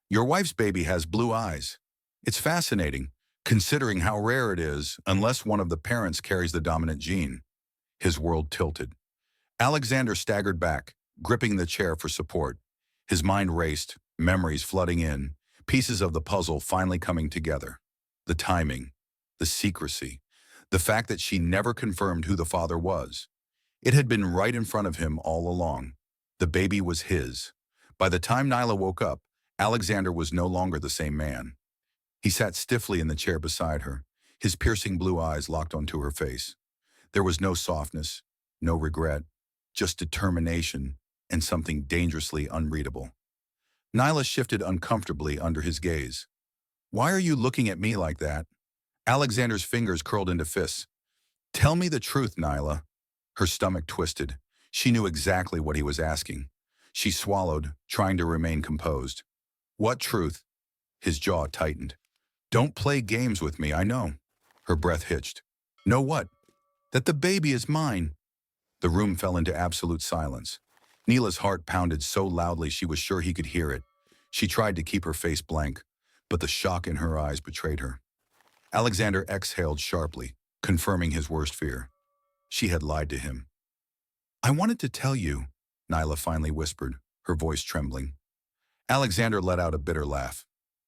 Your wife's baby has blue eyes. It's fascinating, considering how rare it is, unless one of the parents carries the dominant gene." His world tilted. Alexander staggered back, gripping the chair for support. His mind raced, memories flooding in, pieces of the puzzle finally coming together. The timing, the secrecy, the fact that she never confirmed who the father was. It had been right in front of him all along. The baby was his. By the time Nyla woke up, Alexander was no longer the same man. He sat stiffly in the chair beside her, his piercing blue eyes locked onto her face. There was no softness, no regret, just determination and something dangerously unreadable. Nyla shifted uncomfortably under his gaze. "Why are you looking at me like that?" Alexander's fingers curled into fists. "Tell me the truth, Nyla." Her stomach twisted. She knew exactly what he was asking. She swallowed, trying to remain composed. "What truth?" His jaw tightened. "Don't play games with me, I know." Her breath hitched. "Know what?" "That the baby is mine." The room fell into absolute silence. Nyla's heart pounded so loudly she was sure he could hear it. She tried to keep her face blank, but the shock in her eyes betrayed her. Alexander exhaled sharply, confirming his worst fear. She had lied to him. "I wanted to tell you," Nyla finally whispered, her voice trembling. Alexander let out a bitter laugh.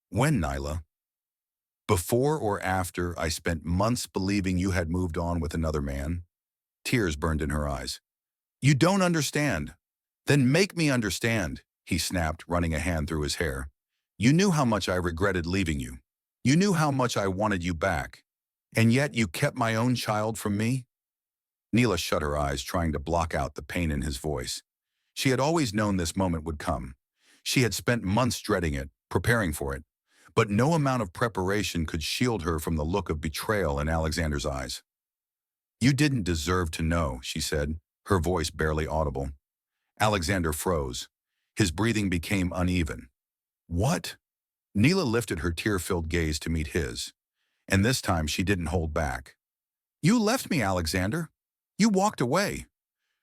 "When, Nyla?" "Before or after I spent months believing you had moved on with another man?" Tears burned in her eyes. "You don't understand." "Then make me understand," he snapped, running a hand through his hair. "You knew how much I regretted leaving you. You knew how much I wanted you back. And yet you kept my own child from me?" Nyla shut her eyes, trying to block out the pain in his voice. She had always known this moment would come. She had spent months dreading it, preparing for it. But no amount of preparation could shield her from the look of betrayal in Alexander's eyes. "You didn't deserve to know," she said, her voice barely audible. Alexander froze. His breathing became uneven. "What?" Nyla lifted her tear-filled gaze to meet his, and this time she didn't hold back. "You left me, Alexander. You walked away.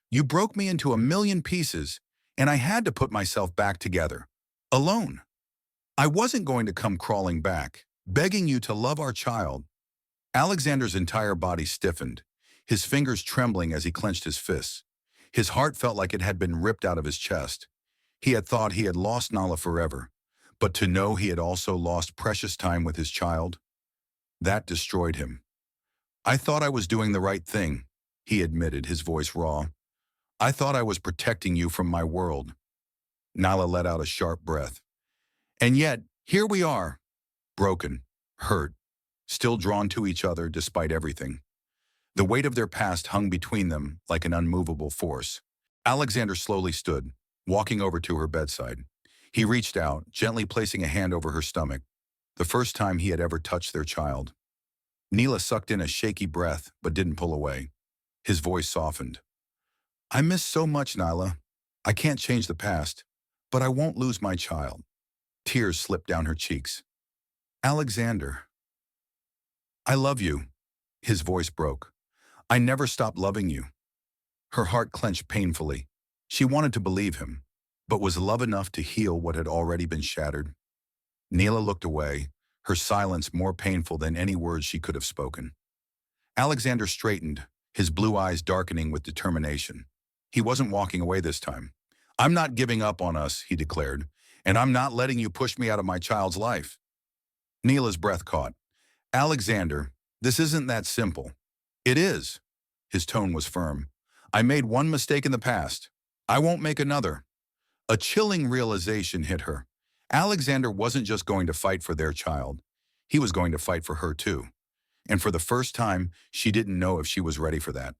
You broke me into a million pieces, and I had to put myself back together. Alone. I wasn't going to come crawling back, begging you to love our child." Alexander's entire body stiffened, his fingers trembling as he clenched his fists. His heart felt like it had been ripped out of his chest. He had thought he had lost Nyla forever, but to know he had also lost precious time with his child, that destroyed him. "I thought I was doing the right thing," he admitted, his voice raw. "I thought I was protecting you from my world." Nyla let out a sharp breath. "And yet, here we are, broken, hurt, still drawn to each other despite everything." The weight of their past hung between them like an unmovable force. Alexander slowly stood, walking over to her bedside. He reached out, gently placing a hand over her stomach, the first time he had ever touched their child. Nyla sucked in a shaky breath, but didn't pull away. His voice softened. "I miss so much, Nyla. I can't change the past, but I won't lose my child." Tears slipped down her cheeks. "Alexander, I love you." His voice broke. "I never stopped loving you." Her heart clenched painfully. She wanted to believe him, but was love enough to heal what had already been shattered? Nyla looked away, her silence more painful than any words she could have spoken. Alexander straightened, his blue eyes darkening with determination. He wasn't walking away this time. "I'm not giving up on us," he declared, "and I'm not letting you push me out of my child's life." Nyla's breath caught. "Alexander, this isn't that simple." "It is." His tone was firm. "I made one mistake in the past. I won't make another." A chilling realization hit her. Alexander wasn't just going to fight for their child. He was going to fight for her too. And for the first time, she didn't know if she was ready for that.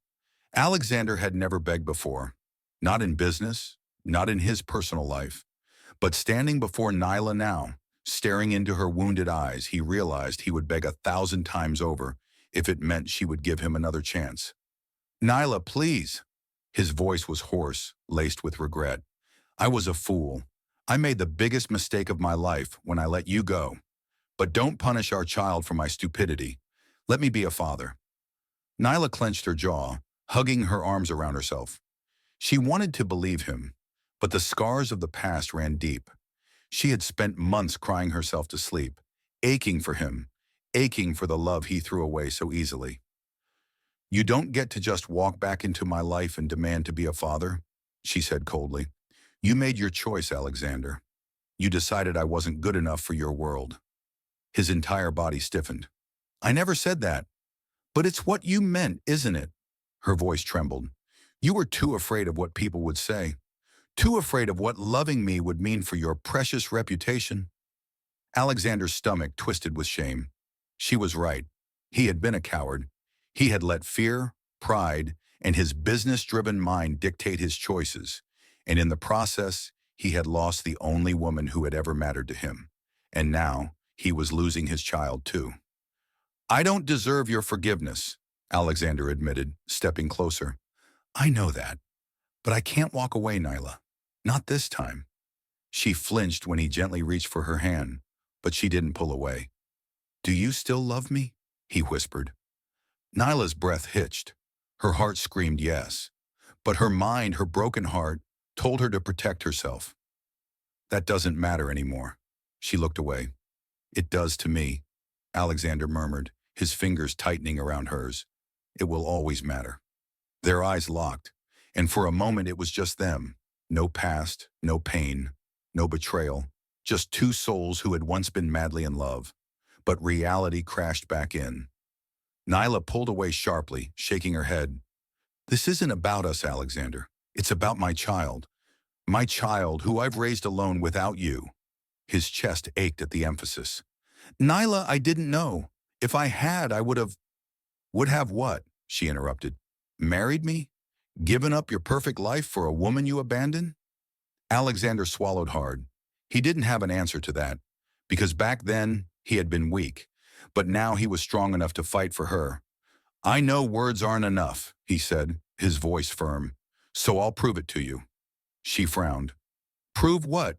Alexander had never begged before. Not in business, not in his personal life. But standing before Nyla now, staring into her wounded eyes, he realized he would beg 1,000 times over if it meant she would give him another chance. "Nyla, please." His voice was hoarse, laced with regret. "I was a fool. I made the biggest mistake of my life when I let you go. But don't punish our child for my stupidity. Let me be a father." Nyla clenched her jaw, hugging her arms around herself. She wanted to believe him, but the scars of the past ran deep. She had spent months crying herself to sleep, aching for him, aching for the love he threw away so easily. "You don't get to just walk back into my life and demand to be a father," she said coldly. "You made your choice, Alexander. You decided I wasn't good enough for your world." His entire body stiffened. "I never said that. But it's what you meant, isn't it?" Her voice trembled. "You were too afraid of what people would say. Too afraid of what loving me would mean for your precious reputation." Alexander's stomach twisted with shame. She was right. He had been a coward. He had let fear, pride, and his business-driven mind dictate his choices. And in the process, he had lost the only woman who had ever mattered to him. And now, he was losing his child too. "I don't deserve your forgiveness," Alexander admitted, stepping closer. "I know that. But I can't walk away, Nyla. Not this time." She flinched when he gently reached for her hand, but she didn't pull away. "Do you still love me?" he whispered. Nyla's breath hitched. Her heart screamed yes. But her mind, her broken heart, told her to protect herself. "That doesn't matter anymore." She looked away. "It does to me," Alexander murmured, his fingers tightening around hers. "It will always matter." Their eyes locked, and for a moment it was just them. No past, no pain, no betrayal. Just two souls who had once been madly in love. But reality crashed back in. Nyla pulled away sharply, shaking her head. "This isn't about us, Alexander. It's about my child. My child, who I've raised alone without you." His chest ached at the emphasis. "Nyla, I didn't know. If I had, I would have—" "Would have what?" she interrupted. "Married me? Given up your perfect life for a woman you abandoned?" Alexander swallowed hard. He didn't have an answer to that, because back then he had been weak, but now he was strong enough to fight for her. "I know words aren't enough," he said, his voice firm. "So I'll prove it to you." She frowned. "Prove what?"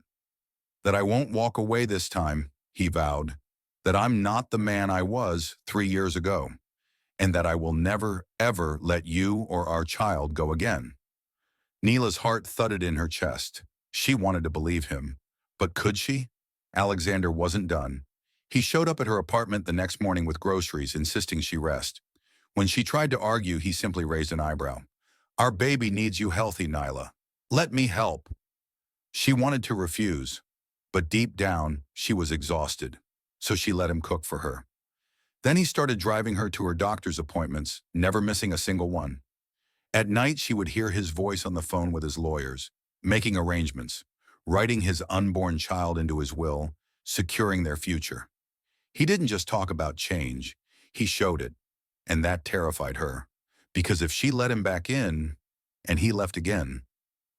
"That I won't walk away this time," he vowed. "That I'm not the man I was 3 years ago. And that I will never, ever let you or our child go again." Nyla's heart thudded in her chest. She wanted to believe him. But could she? Alexander wasn't done. He showed up at her apartment the next morning with groceries, insisting she rest. When she tried to argue, he simply raised an eyebrow. "Our baby needs you healthy, Nyla. Let me help." She wanted to refuse, but deep down, she was exhausted. So she let him cook for her. Then he started driving her to her doctor's appointments, never missing a single one. At night, she would hear his voice on the phone with his lawyers, making arrangements, writing his unborn child into his will, securing their future. He didn't just talk about change, he showed it. And that terrified her, because if she let him back in, and he left again,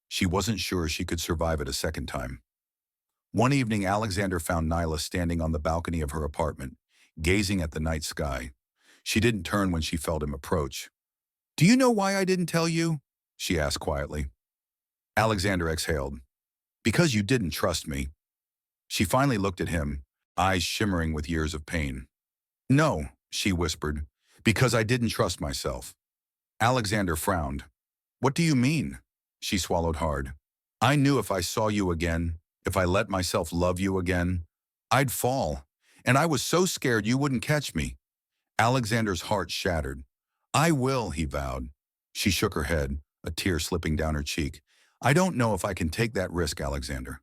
she wasn't sure she could survive it a second time. One evening, Alexander found Nyla standing on the balcony of her apartment, gazing at the night sky. She didn't turn when she felt him approach. "Do you know why I didn't tell you?" she asked quietly. Alexander exhaled. "Because you didn't trust me." She finally looked at him, eyes shimmering with years of pain. "No," she whispered, "because I didn't trust myself." Alexander frowned. "What do you mean?" She swallowed hard. "I knew if I saw you again, if I let myself love you again, I'd fall. And I was so scared you wouldn't catch me." Alexander's heart shattered. "I will," he vowed. She shook her head, a tear slipping down her cheek. "I don't know if I can take that risk, Alexander."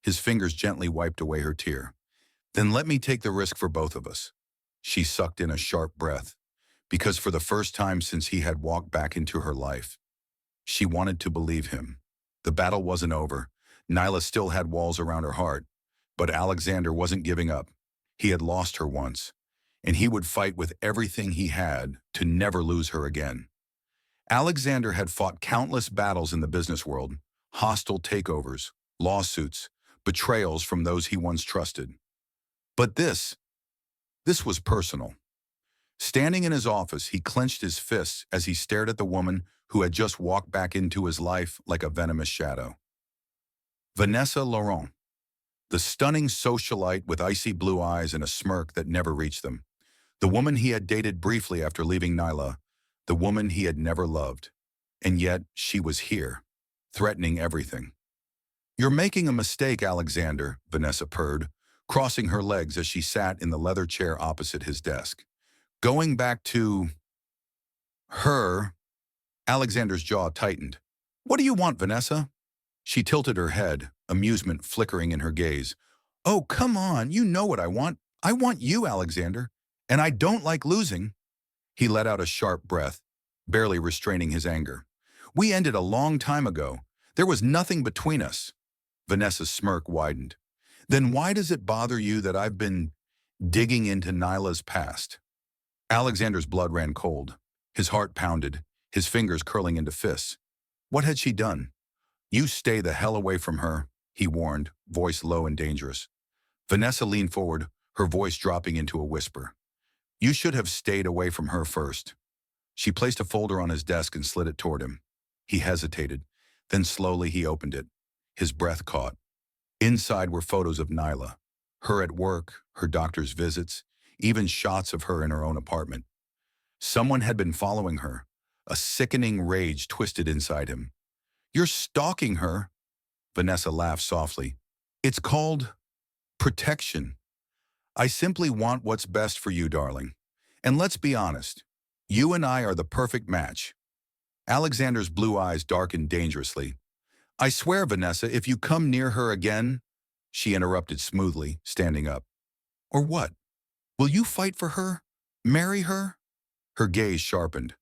His fingers gently wiped away her tear. "Then let me take the risk for both of us." She sucked in a sharp breath, because for the first time since he had walked back into her life, she wanted to believe him. The battle wasn't over. Nyla still had walls around her heart, but Alexander wasn't giving up. He had lost her once, and he would fight with everything he had to never lose her again. Alexander had fought countless battles in the business world, hostile takeovers, lawsuits, betrayals from those he once trusted. But this was personal. Standing in his office, he clenched his fists as he stared at the woman who had just walked back into his life like a venomous shadow. Vanessa Laurent. The stunning socialite with icy blue eyes and a smirk that never reached them. The woman he had dated briefly after leaving Nyla. The woman he had never loved. And yet, she was here, threatening everything. "You're making a mistake, Alexander," Vanessa purred, crossing her legs as she sat in the leather chair opposite his desk. "Going back to her." Alexander's jaw tightened. "What do you want, Vanessa?" She tilted her head, amusement flickering in her gaze. "Oh, come on, you know what I want. I want you, Alexander. And I don't like losing." He let out a sharp breath, barely restraining his anger. "We ended a long time ago. There was nothing between us." Vanessa's smirk widened. "Then why does it bother you that I've been digging into Nyla's past?" Alexander's blood ran cold. His heart pounded, his fingers curling into fists. What had she done? "You stay the hell away from her," he warned, voice low and dangerous. Vanessa leaned forward, her voice dropping into a whisper. "You should have stayed away from her first." She placed a folder on his desk and slid it toward him. He hesitated. Then slowly he opened it. His breath caught. Inside were photos of Nyla. Her at work, her doctor's visits, even shots of her in her own apartment. Someone had been following her. A sickening rage twisted inside him. "You're stalking her." Vanessa laughed softly. "It's called protection. I simply want what's best for you, darling. And let's be honest, you and I are the perfect match." Alexander's blue eyes darkened dangerously. "I swear, Vanessa, if you come near her again," she interrupted smoothly, standing up. "Or what? Will you fight for her? Marry her?" Her gaze sharpened.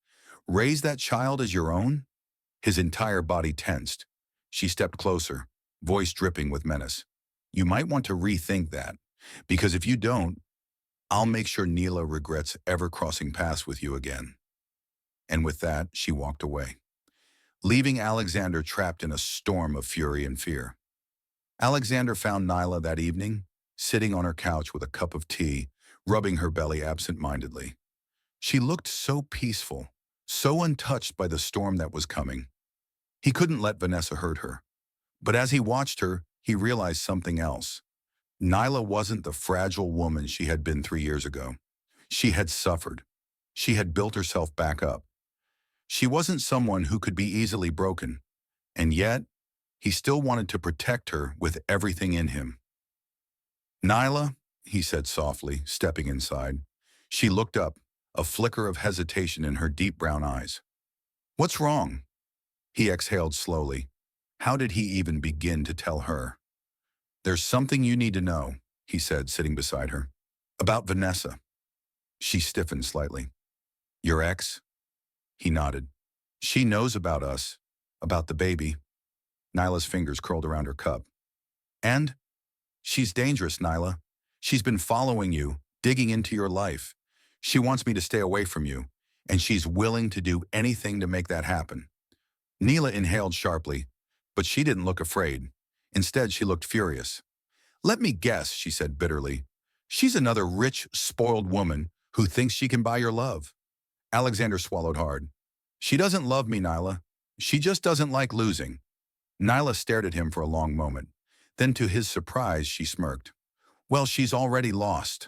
"Raise that child as your own?" His entire body tensed. She stepped closer, voice dripping with menace. "You might want to rethink that, because if you don't, I'll make sure Nyla regrets ever crossing paths with you again." And with that, she walked away, leaving Alexander trapped in a storm of fury and fear. Alexander found Nyla that evening, sitting on her couch with a cup of tea, rubbing her belly absent-mindedly. She looked so peaceful, so untouched by the storm that was coming. He couldn't let Vanessa hurt her. But as he watched her, he realized something else. Nyla wasn't the fragile woman she had been 3 years ago. She had suffered. She had built herself back up. She wasn't someone who could be easily broken. And yet, he still wanted to protect her with everything in him. "Nyla," he said softly, stepping inside. She looked up, a flicker of hesitation in her deep brown eyes. "What's wrong?" He exhaled slowly. How did he even begin to tell her? "There's something you need to know," he said, sitting beside her. "About Vanessa." She stiffened slightly. "Your ex?" He nodded. "She knows about us, about the baby." Nyla's fingers curled around her cup. "And? She's dangerous, Nyla. She's been following you, digging into your life. She wants me to stay away from you, and she's willing to do anything to make that happen." Nyla inhaled sharply, but she didn't look afraid. Instead, she looked furious. "Let me guess," she said bitterly. "She's another rich, spoiled woman who thinks she can buy your love." Alexander swallowed hard. "She doesn't love me, Nyla. She just doesn't like losing." Nyla stared at him for a long moment. Then to his surprise, she smirked. "Well, she's already lost."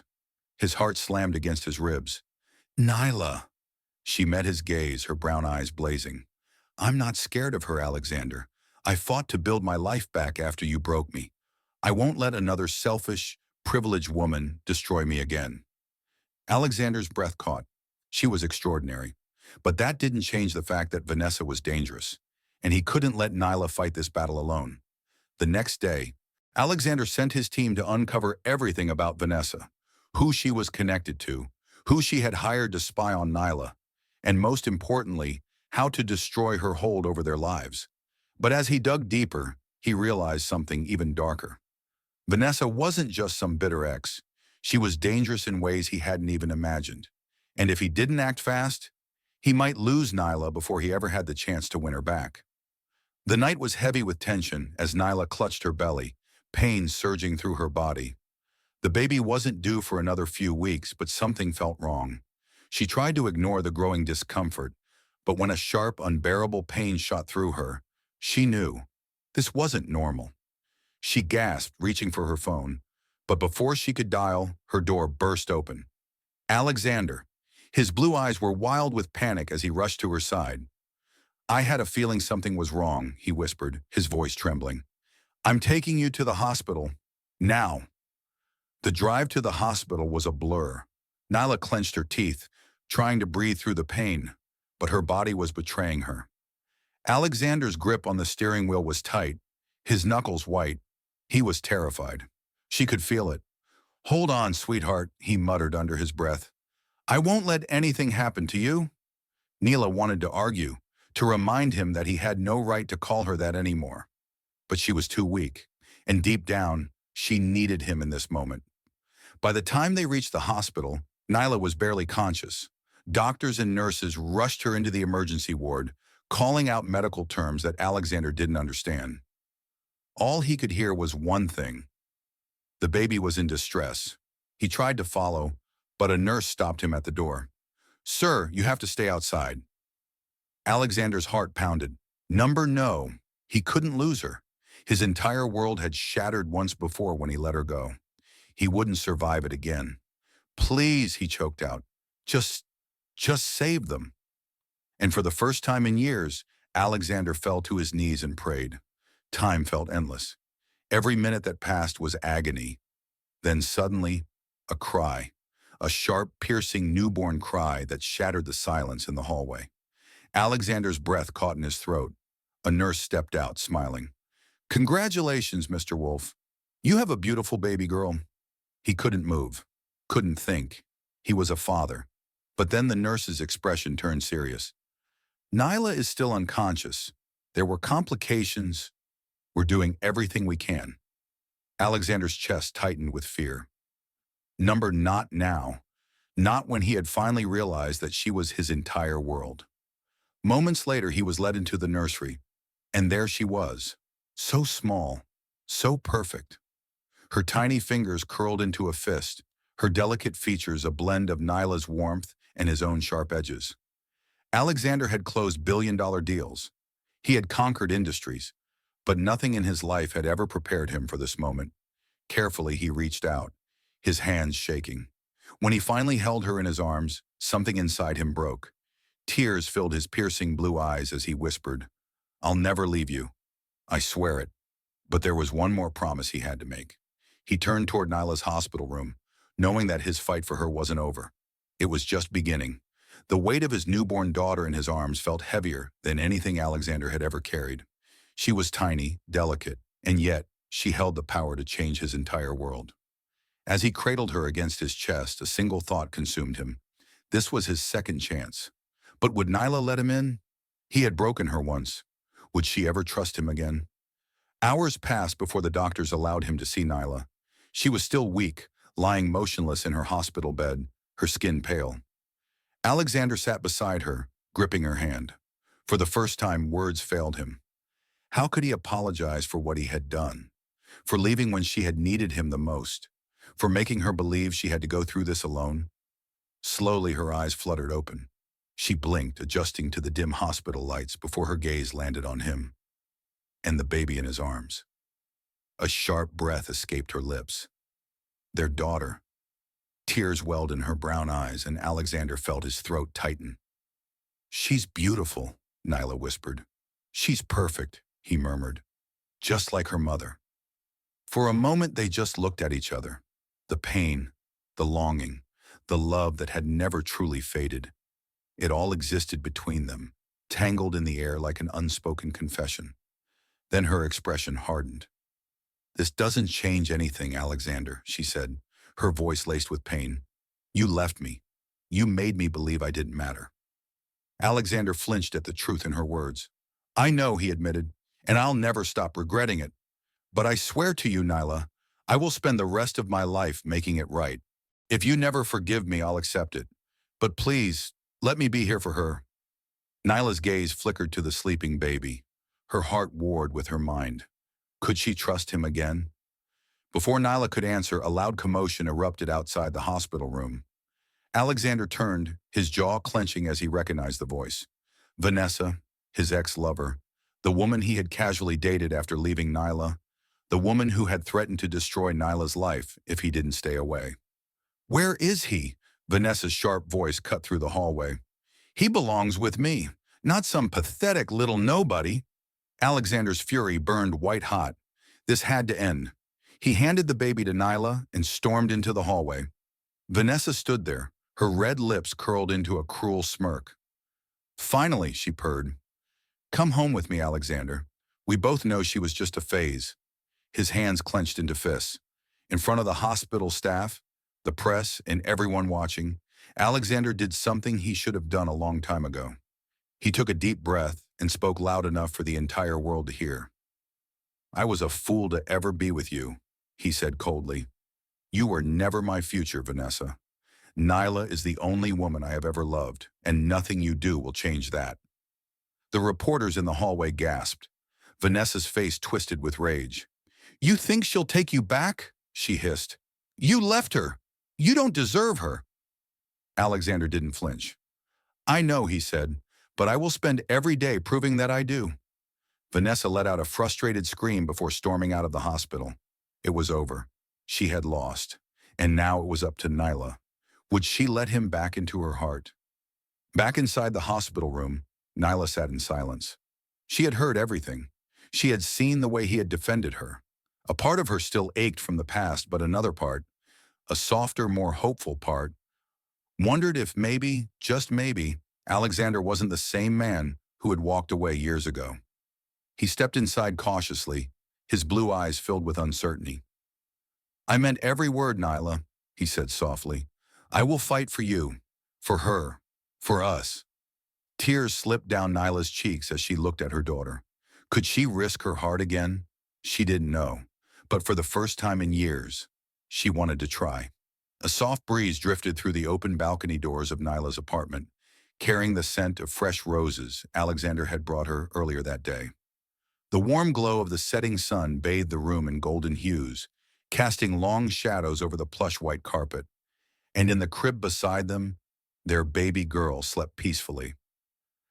His heart slammed against his ribs. "Nyla." She met his gaze, her brown eyes blazing. "I'm not scared of her, Alexander. I fought to build my life back after you broke me. I won't let another selfish, privileged woman destroy me again." Alexander's breath caught. She was extraordinary. But that didn't change the fact that Vanessa was dangerous, and he couldn't let Nyla fight this battle alone. The next day, Alexander sent his team to uncover everything about Vanessa, who she was connected to, who she had hired to spy on Nyla, and most importantly, how to destroy her hold over their lives. But as he dug deeper, he realized something even darker. Vanessa wasn't just some bitter ex. She was dangerous in ways he hadn't even imagined. And if he didn't act fast, he might lose Nyla before he ever had the chance to win her back. The night was heavy with tension as Nyla clutched her belly, pain surging through her body. The baby wasn't due for another few weeks, but something felt wrong. She tried to ignore the growing discomfort, but when a sharp, unbearable pain shot through her, she knew this wasn't normal. She gasped, reaching for her phone. But before she could dial, her door burst open. Alexander. His blue eyes were wild with panic as he rushed to her side. I had a feeling something was wrong, he whispered, his voice trembling. I'm taking you to the hospital. Now. The drive to the hospital was a blur. Nyla clenched her teeth, trying to breathe through the pain, but her body was betraying her. Alexander's grip on the steering wheel was tight, his knuckles white. He was terrified. She could feel it. Hold on, sweetheart, he muttered under his breath. I won't let anything happen to you. Nyla wanted to argue, to remind him that he had no right to call her that anymore. But she was too weak, and deep down, she needed him in this moment. By the time they reached the hospital, Nyla was barely conscious. Doctors and nurses rushed her into the emergency ward, calling out medical terms that Alexander didn't understand. All he could hear was one thing. The baby was in distress. He tried to follow, but a nurse stopped him at the door. Sir, you have to stay outside. Alexander's heart pounded. No. He couldn't lose her. His entire world had shattered once before when he let her go. He wouldn't survive it again. Please, he choked out. Just save them. And for the first time in years, Alexander fell to his knees and prayed. Time felt endless. Every minute that passed was agony. Then suddenly, a cry. A sharp, piercing newborn cry that shattered the silence in the hallway. Alexander's breath caught in his throat. A nurse stepped out, smiling. Congratulations, Mr. Wolf. You have a beautiful baby girl. He couldn't move, couldn't think. He was a father. But then the nurse's expression turned serious. Nyla is still unconscious. There were complications. We're doing everything we can. Alexander's chest tightened with fear. Not now. Not when he had finally realized that she was his entire world. Moments later, he was led into the nursery. And there she was. So small. So perfect. Her tiny fingers curled into a fist, her delicate features a blend of Nyla's warmth and his own sharp edges. Alexander had closed billion-dollar deals. He had conquered industries, but nothing in his life had ever prepared him for this moment. Carefully, he reached out, his hands shaking. When he finally held her in his arms, something inside him broke. Tears filled his piercing blue eyes as he whispered, I'll never leave you. I swear it. But there was one more promise he had to make. He turned toward Nyla's hospital room, knowing that his fight for her wasn't over. It was just beginning. The weight of his newborn daughter in his arms felt heavier than anything Alexander had ever carried. She was tiny, delicate, and yet she held the power to change his entire world. As he cradled her against his chest, a single thought consumed him. This was his second chance. But would Nyla let him in? He had broken her once. Would she ever trust him again? Hours passed before the doctors allowed him to see Nyla. She was still weak, lying motionless in her hospital bed, her skin pale. Alexander sat beside her, gripping her hand. For the first time, words failed him. How could he apologize for what he had done? For leaving when she had needed him the most? For making her believe she had to go through this alone? Slowly, her eyes fluttered open. She blinked, adjusting to the dim hospital lights before her gaze landed on him and the baby in his arms. A sharp breath escaped her lips. Their daughter. Tears welled in her brown eyes, and Alexander felt his throat tighten. She's beautiful, Nyla whispered. She's perfect, he murmured. Just like her mother. For a moment, they just looked at each other. The pain, the longing, the love that had never truly faded. It all existed between them, tangled in the air like an unspoken confession. Then her expression hardened. This doesn't change anything, Alexander, she said, her voice laced with pain. You left me. You made me believe I didn't matter. Alexander flinched at the truth in her words. I know, he admitted, and I'll never stop regretting it. But I swear to you, Nyla, I will spend the rest of my life making it right. If you never forgive me, I'll accept it. But please, let me be here for her. Nyla's gaze flickered to the sleeping baby. Her heart warred with her mind. Could she trust him again? Before Nyla could answer, a loud commotion erupted outside the hospital room. Alexander turned, his jaw clenching as he recognized the voice. Vanessa, his ex-lover, the woman he had casually dated after leaving Nyla, the woman who had threatened to destroy Nyla's life if he didn't stay away. "Where is he?" Vanessa's sharp voice cut through the hallway. "He belongs with me, not some pathetic little nobody." Alexander's fury burned white hot. This had to end. He handed the baby to Nyla and stormed into the hallway. Vanessa stood there, her red lips curled into a cruel smirk. "Finally," she purred. "Come home with me, Alexander. We both know she was just a phase." His hands clenched into fists. In front of the hospital staff, the press, and everyone watching, Alexander did something he should have done a long time ago. He took a deep breath and spoke loud enough for the entire world to hear. "I was a fool to ever be with you," he said coldly. "You were never my future, Vanessa. Nyla is the only woman I have ever loved, and nothing you do will change that." The reporters in the hallway gasped. Vanessa's face twisted with rage. "You think she'll take you back?" she hissed. "You left her. You don't deserve her." Alexander didn't flinch. "I know," he said, "but I will spend every day proving that I do." Vanessa let out a frustrated scream before storming out of the hospital. It was over. She had lost. And now it was up to Nyla. Would she let him back into her heart? Back inside the hospital room, Nyla sat in silence. She had heard everything. She had seen the way he had defended her. A part of her still ached from the past, but another part, a softer, more hopeful part, wondered if maybe, just maybe, Alexander wasn't the same man who had walked away years ago. He stepped inside cautiously, his blue eyes filled with uncertainty. "I meant every word, Nyla," he said softly. "I will fight for you, for her, for us." Tears slipped down Nyla's cheeks as she looked at her daughter. Could she risk her heart again? She didn't know. But for the first time in years, she wanted to try. A soft breeze drifted through the open balcony doors of Nyla's apartment, carrying the scent of fresh roses Alexander had brought her earlier that day. The warm glow of the setting sun bathed the room in golden hues, casting long shadows over the plush white carpet. And in the crib beside them, their baby girl slept peacefully.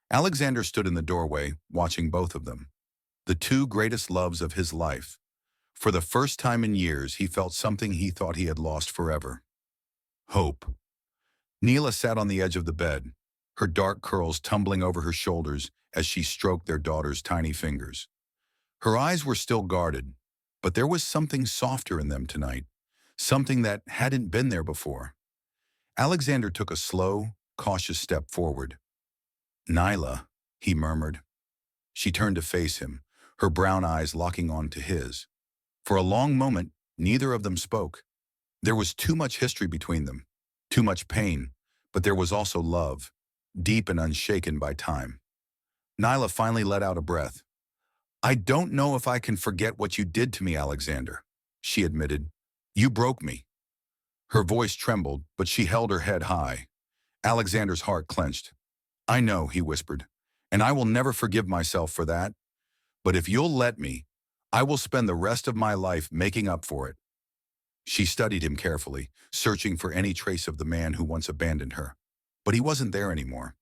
Alexander stood in the doorway, watching both of them, the two greatest loves of his life. For the first time in years, he felt something he thought he had lost forever. Hope. Nyla sat on the edge of the bed, her dark curls tumbling over her shoulders as she stroked their daughter's tiny fingers. Her eyes were still guarded, but there was something softer in them tonight, something that hadn't been there before. Alexander took a slow, cautious step forward. "Nyla," he murmured. She turned to face him, her brown eyes locking onto his. For a long moment, neither of them spoke. There was too much history between them, too much pain, but there was also love, deep and unshaken by time. Nyla finally let out a breath. "I don't know if I can forget what you did to me, Alexander," she admitted. "You broke me." Her voice trembled, but she held her head high. Alexander's heart clenched. "I know," he whispered, "and I will never forgive myself for that. But if you'll let me, I will spend the rest of my life making up for it." She studied him carefully, searching for any trace of the man who once abandoned her. But he wasn't there anymore.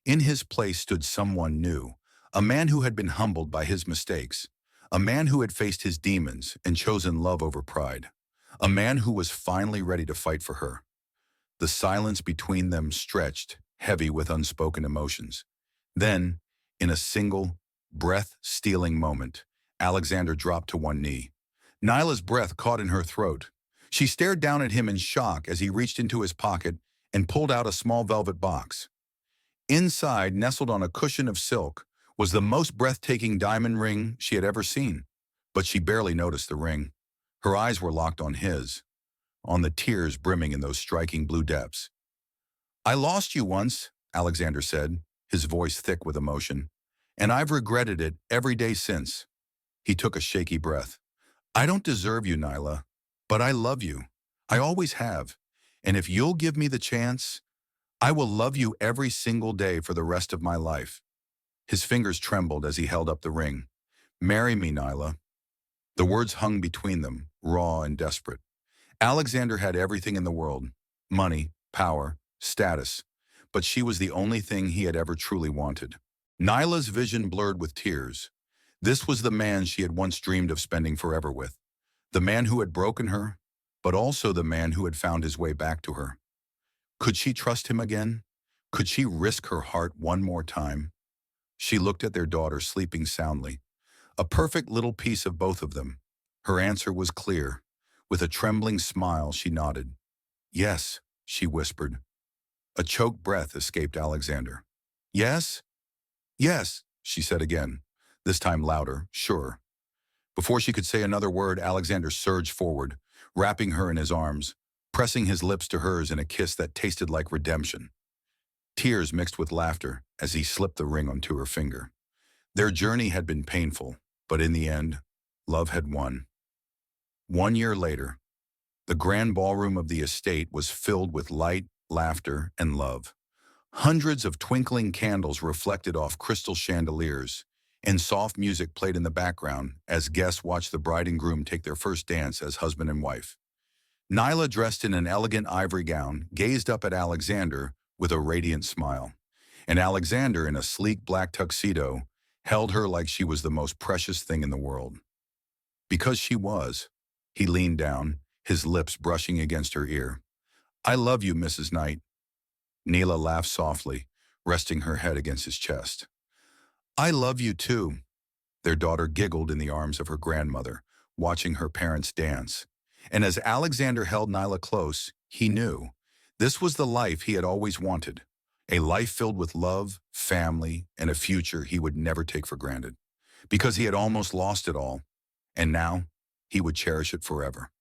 In his place stood someone new, a man who had been humbled by his mistakes, a man who had faced his demons and chosen love over pride, a man who was finally ready to fight for her. The silence between them stretched, heavy with unspoken emotions. Then, in a single, breath-stealing moment, Alexander dropped to one knee. Nyla's breath caught in her throat. She stared down at him in shock as he reached into his pocket and pulled out a small velvet box. Inside, nestled on a cushion of silk, was the most breathtaking diamond ring she had ever seen. But she barely noticed the ring. Her eyes were locked on his, on the tears brimming in those striking blue depths. "I lost you once," Alexander said, his voice thick with emotion, "and I've regretted it every day since." He took a shaky breath. "I don't deserve you, Nyla, but I love you. I always have. And if you'll give me the chance, I will love you every single day for the rest of my life." His fingers trembled as he held up the ring. "Marry me, Nyla." The words hung between them, raw and desperate. Alexander had everything in the world, money, power, status, but she was the only thing he had ever truly wanted. Nyla's vision blurred with tears. This was the man she had once dreamed of spending forever with. The man who had broken her, but also the man who had found his way back to her. Could she trust him again? Could she risk her heart one more time? She looked at their daughter sleeping soundly, a perfect little piece of both of them. Her answer was clear. With a trembling smile, she nodded. Yes, she whispered. A choked breath escaped Alexander. Yes? Yes, she said again, this time louder, sure. Before she could say another word, Alexander surged forward, wrapping her in his arms, pressing his lips to hers in a kiss that tasted like redemption. Tears mixed with laughter as he slipped the ring onto her finger. Their journey had been painful, but in the end, love had won. 1 year later, the grand ballroom of the estate was filled with light, laughter, and love. Hundreds of twinkling candles reflected off crystal chandeliers, and soft music played in the background as guests watched the bride and groom take their first dance as husband and wife. Nyla, dressed in an elegant ivory gown, gazed up at Alexander with a radiant smile, and Alexander, in a sleek black tuxedo, held her like she was the most precious thing in the world. Because she was, he leaned down, his lips brushing against her ear. I love you, Mrs. Knight. Nyla laughed softly, resting her head against his chest. I love you too. Their daughter giggled in the arms of her grandmother, watching her parents dance. And as Alexander held Nyla close, he knew this was the life he had always wanted, a life filled with love, family, and a future he would never take for granted, because he had almost lost it all, and now he would cherish it forever.